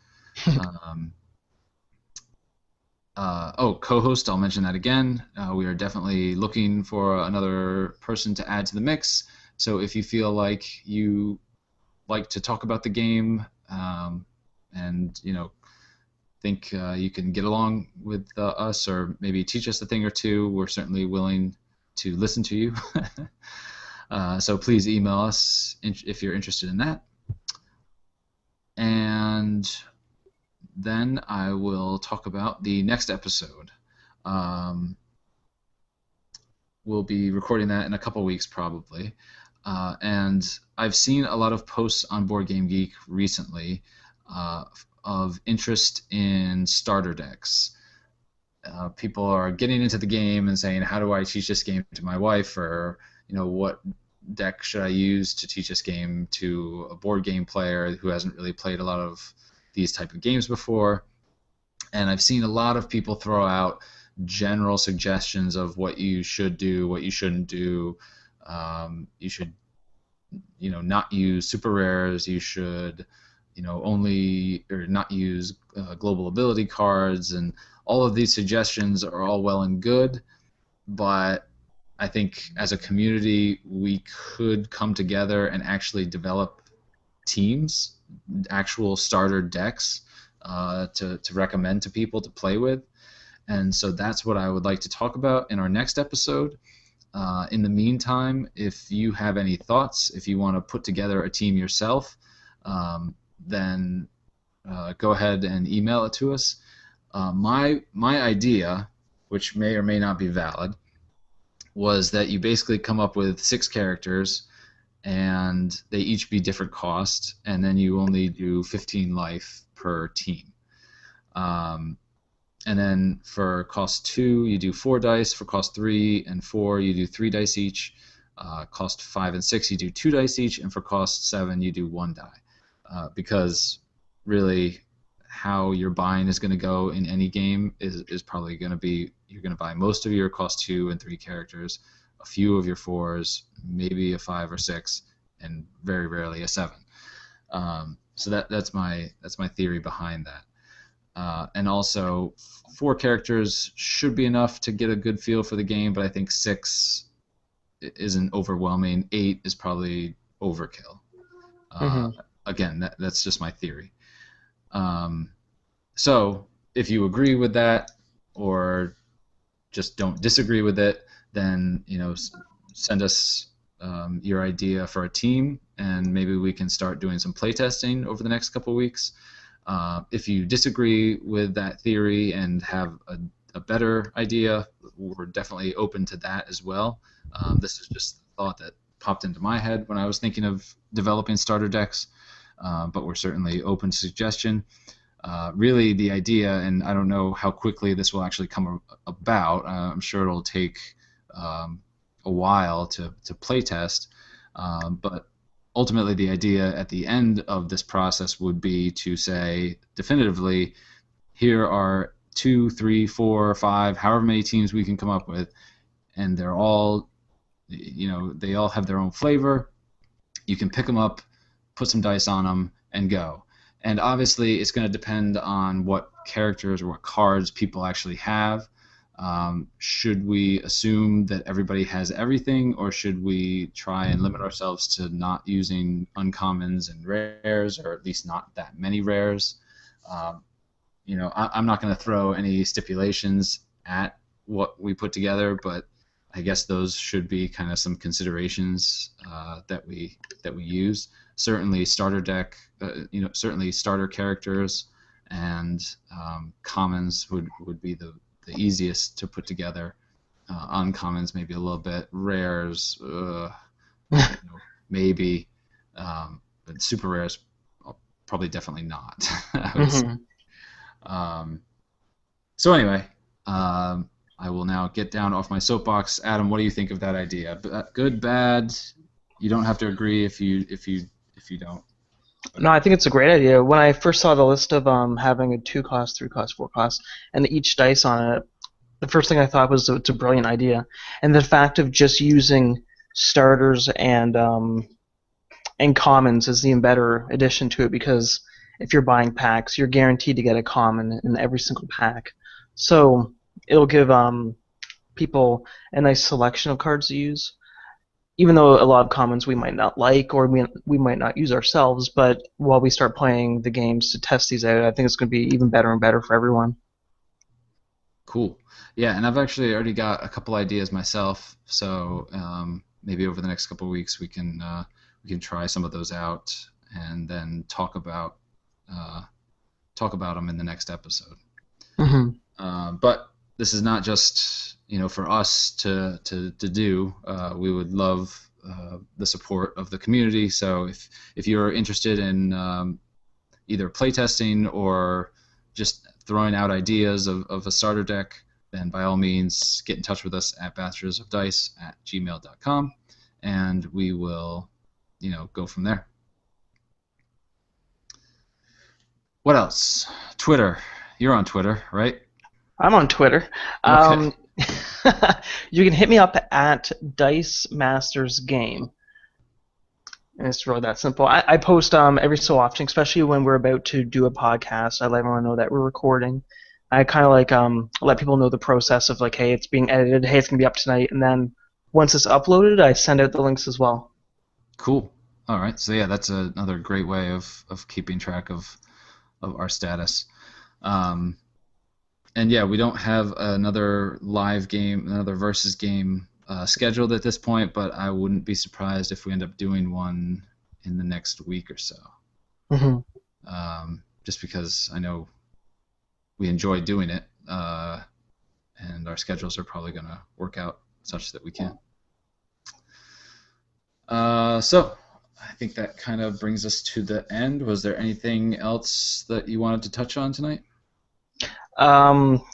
Co-host, I'll mention that again. We are definitely looking for another person to add to the mix. So if you feel like you like to talk about the game and think you can get along with us or maybe teach us a thing or two, we're certainly willing to listen to you. So please email us if you're interested in that. And then I will talk about the next episode. We'll be recording that in a couple weeks probably. And I've seen a lot of posts on Board Game Geek recently of interest in starter decks. People are getting into the game and saying, how do I teach this game to my wife? Or what deck should I use to teach this game to a board game player who hasn't really played a lot of these type of games before? And I've seen a lot of people throw out general suggestions of what you should do, what you shouldn't do. You should, not use super rares. You should, only or not use global ability cards. And all of these suggestions are all well and good, but I think as a community we could come together and actually develop teams, actual starter decks to recommend to people to play with. And so that's what I would like to talk about in our next episode. In the meantime, if you have any thoughts, if you want to put together a team yourself, then go ahead and email it to us. My idea, which may or may not be valid, was that you basically come up with 6 characters, and they each be different cost, and then you only do 15 life per team. And then for cost 2, you do 4 dice. For cost 3 and 4, you do 3 dice each. Cost 5 and 6, you do 2 dice each. And for cost 7, you do 1 die. Because really, how your buying is going to go in any game is probably going to be, you're going to buy most of your cost 2 and 3 characters, a few of your 4s, maybe a 5 or 6, and very rarely a 7. So that's my theory behind that. And also, 4 characters should be enough to get a good feel for the game, but I think 6 isn't overwhelming. 8 is probably overkill. Again, that's just my theory. So if you agree with that, or just don't disagree with it, then send us your idea for a team, and maybe we can start doing some playtesting over the next couple of weeks. If you disagree with that theory and have a better idea, we're definitely open to that as well. This is just a thought that popped into my head when I was thinking of developing starter decks, but we're certainly open to suggestion. Really, the idea, and I don't know how quickly this will actually come about. I'm sure it'll take a while to play test, but ultimately, the idea at the end of this process would be to say definitively, here are 2, 3, 4, 5, however many teams we can come up with, and they're all, they all have their own flavor. You can pick them up, put some dice on them, and go. And obviously, it's going to depend on what characters or what cards people actually have. Should we assume that everybody has everything, or should we try and limit ourselves to not using uncommons and rares, or at least not that many rares? I'm not going to throw any stipulations at what we put together, but I guess those should be kind of some considerations that we use. Certainly starter deck, certainly starter characters and commons would be the easiest to put together. Uncommons maybe a little bit, rares maybe, but super rares probably definitely not. I would say. So anyway, I will now get down off my soapbox. Adam, what do you think of that idea? Good, bad? You don't have to agree if you don't. No, I think it's a great idea. When I first saw the list of having a 2 cost, 3 cost, 4 cost, and each dice on it, the first thing I thought was it's a brilliant idea. And the fact of just using starters and commons is the even better addition to it, because if you're buying packs, you're guaranteed to get a common in every single pack. So it'll give people a nice selection of cards to use. Even though a lot of commons we might not like, or we might not use ourselves, but while we start playing the games to test these out, I think it's going to be even better and better for everyone. Cool. Yeah, and I've actually already got a couple ideas myself, so maybe over the next couple of weeks we can try some of those out and then talk about them in the next episode. But this is not just for us to do. We would love the support of the community. So if you're interested in either playtesting or just throwing out ideas of a starter deck, then by all means get in touch with us at bachelorsofdice@gmail.com, and we will go from there. What else? Twitter. You're on Twitter, right? I'm on Twitter. Okay. You can hit me up at Dice Masters Game. And it's really that simple. I post every so often, especially when we're about to do a podcast. I let everyone know that we're recording. I kind of let people know the process of hey, it's being edited. Hey, it's gonna be up tonight. And then once it's uploaded, I send out the links as well. Cool. All right. So yeah, that's another great way of keeping track of our status. And yeah, we don't have another live game, another versus game scheduled at this point, but I wouldn't be surprised if we end up doing one in the next week or so. Just because I know we enjoy doing it, and our schedules are probably going to work out such that we can. So I think that kind of brings us to the end. Was there anything else that you wanted to touch on tonight?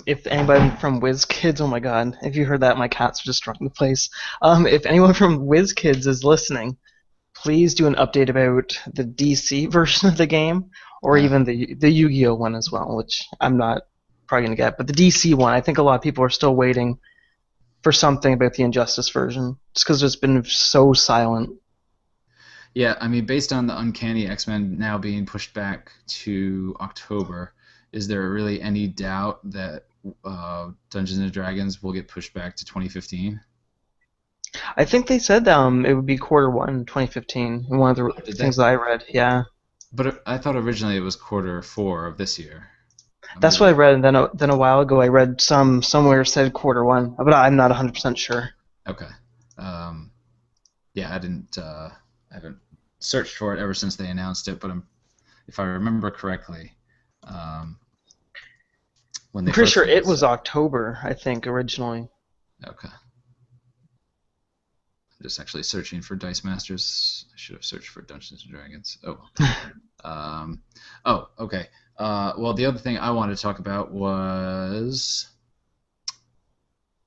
If anybody from WizKids, oh my god, if you heard that, my cats are destroying the place. If anyone from WizKids is listening, please do an update about the DC version of the game, or even the Yu-Gi-Oh one as well, which I'm not probably gonna get. But the DC one, I think a lot of people are still waiting for something about the Injustice version, just because it's been so silent. Yeah, I mean, based on the Uncanny X-Men now being pushed back to October, is there really any doubt that Dungeons and Dragons will get pushed back to 2015? I think they said it would be Q1 2015 in one of the things that I read. Yeah. But I thought originally it was Q4 of this year. That's what I read, and then a while ago I read somewhere said Q1, but I'm not 100% sure. Okay. Yeah, I haven't searched for it ever since they announced it, but if I remember correctly, when they I'm pretty sure it was October, I think, originally. Okay. I'm just actually searching for Dice Masters. I should have searched for Dungeons and Dragons. Oh. Okay. Well, the other thing I wanted to talk about was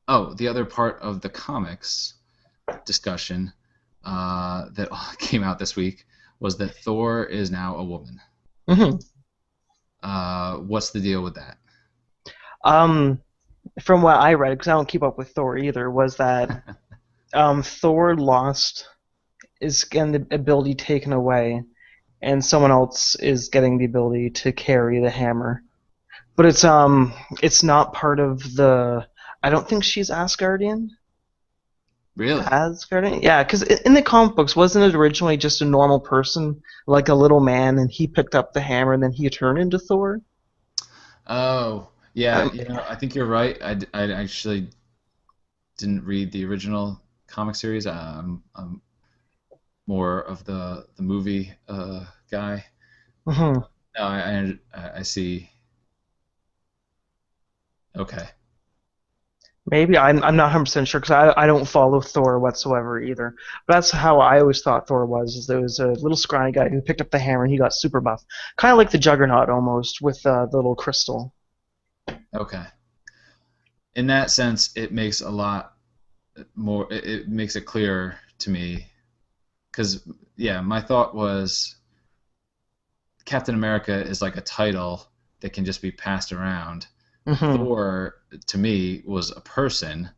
the other part of the comics discussion that came out this week was that Thor is now a woman. Mm-hmm. What's the deal with that? From what I read, because I don't keep up with Thor either, was that Thor is getting the ability taken away, and someone else is getting the ability to carry the hammer. But it's not part of the. I don't think she's Asgardian. Really? Asgardian? Yeah, because in the comic books, wasn't it originally just a normal person, like a little man, and he picked up the hammer and then he turned into Thor? Oh, yeah. I think you're right. I actually didn't read the original comic series. I'm more of the movie guy. Mm-hmm. No, I see. Okay. Maybe I'm not 100% sure because I don't follow Thor whatsoever either. But that's how I always thought Thor was. Is there was a little scrawny guy who picked up the hammer and he got super buff, kind of like the Juggernaut almost with the little crystal. Okay. In that sense, it makes a lot more. It makes it clearer to me, because my thought was Captain America is like a title that can just be passed around. Mm-hmm. Thor, to me, was a person,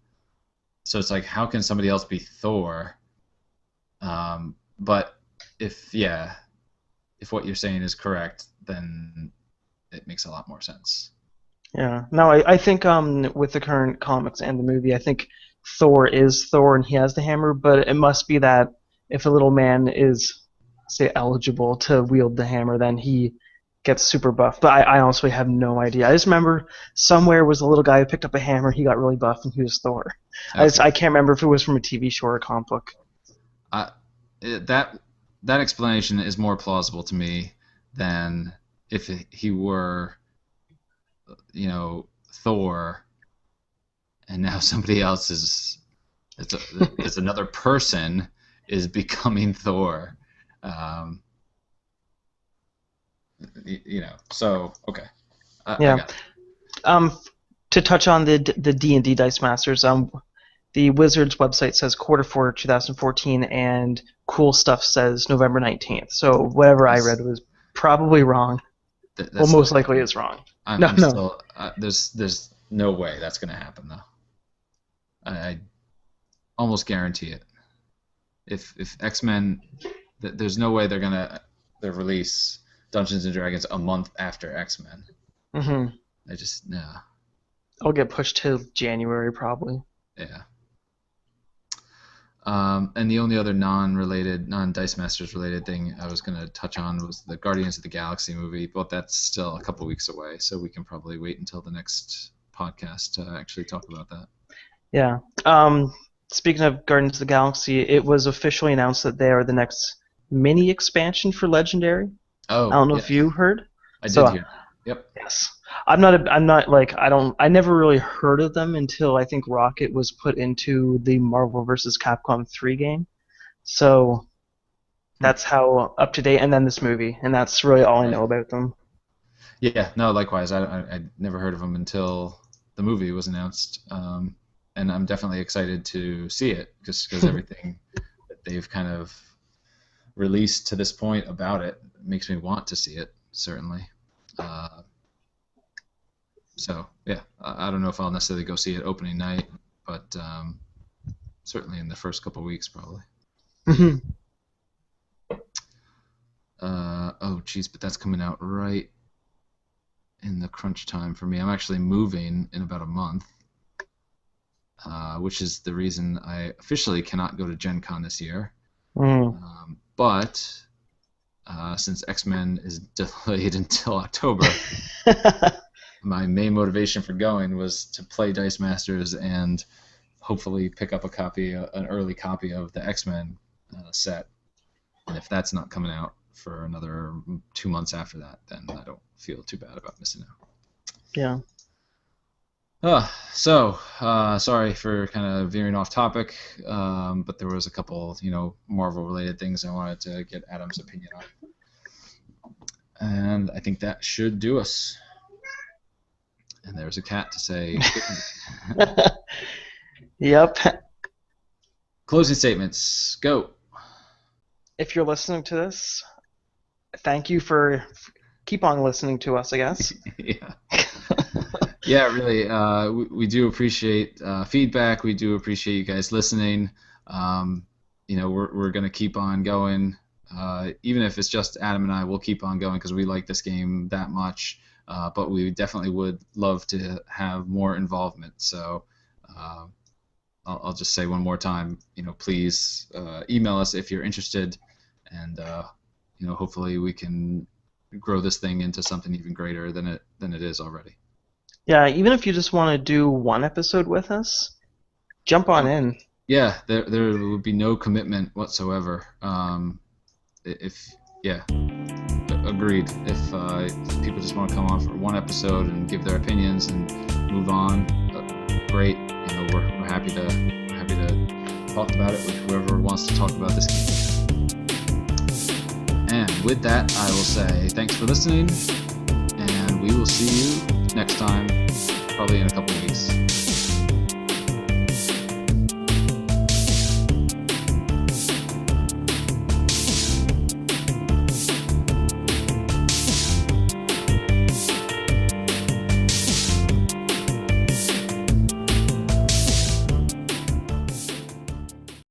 so it's like, how can somebody else be Thor? But if what you're saying is correct, then it makes a lot more sense. Yeah. No, I think with the current comics and the movie, I think Thor is Thor and he has the hammer, but it must be that if a little man is, say, eligible to wield the hammer, then he gets super buff. But I honestly have no idea. I just remember somewhere was a little guy who picked up a hammer, he got really buff, and he was Thor. Okay. I can't remember if it was from a TV show or a comic book. That explanation is more plausible to me than if he were, Thor, and now somebody else it's another person is becoming Thor. So okay. Yeah. To touch on the D&D Dice Masters, the Wizards website says Q4 2014, and Cool Stuff says November 19th. So whatever I read was probably wrong. Most likely is wrong. Still, there's no way that's going to happen though. I almost guarantee it. If X-Men, there's no way they're gonna release Dungeons and Dragons a month after X-Men. Mm-hmm. No. I'll get pushed to January probably. Yeah. And the only other non-Dice Masters related thing I was going to touch on was the Guardians of the Galaxy movie, but that's still a couple weeks away, so we can probably wait until the next podcast to actually talk about that. Yeah. Speaking of Guardians of the Galaxy, it was officially announced that they are the next mini expansion for Legendary. Oh, I don't know if you heard. I did hear. Yep. Yes. I'm not like I never really heard of them until I think Rocket was put into the Marvel vs. Capcom 3 game. So that's how up to date, and then this movie, and that's really all I know about them. Yeah, no, likewise. I never heard of them until the movie was announced, and I'm definitely excited to see it because everything that they've kind of released to this point about it makes me want to see it, certainly. So yeah, I don't know if I'll necessarily go see it opening night, but certainly in the first couple weeks probably. Oh geez, but that's coming out right in the crunch time for me. I'm actually moving in about a month, which is the reason I officially cannot go to Gen Con this year. But since X-Men is delayed until October, my main motivation for going was to play Dice Masters and hopefully pick up an early copy of the X-Men set. And if that's not coming out for another 2 months after that, then I don't feel too bad about missing out. Yeah. Sorry for kind of veering off topic, but there was a couple, Marvel-related things I wanted to get Adam's opinion on. And I think that should do us. And there's a cat to say. Yep. Closing statements. Go. If you're listening to this, thank you for keep on listening to us, I guess. Yeah. Yeah, really. We do appreciate feedback. We do appreciate you guys listening. We're going to keep on going. Even if it's just Adam and I, we'll keep on going because we like this game that much. But we definitely would love to have more involvement. So I'll just say one more time, please email us if you're interested, and hopefully we can grow this thing into something even greater than it is already. Yeah, even if you just want to do one episode with us, jump on in. Yeah, there would be no commitment whatsoever. Agreed. If people just want to come on for one episode and give their opinions and move on, great. We're happy to talk about it with whoever wants to talk about this game. And with that, I will say thanks for listening, and we will see you next time, probably in a couple of weeks.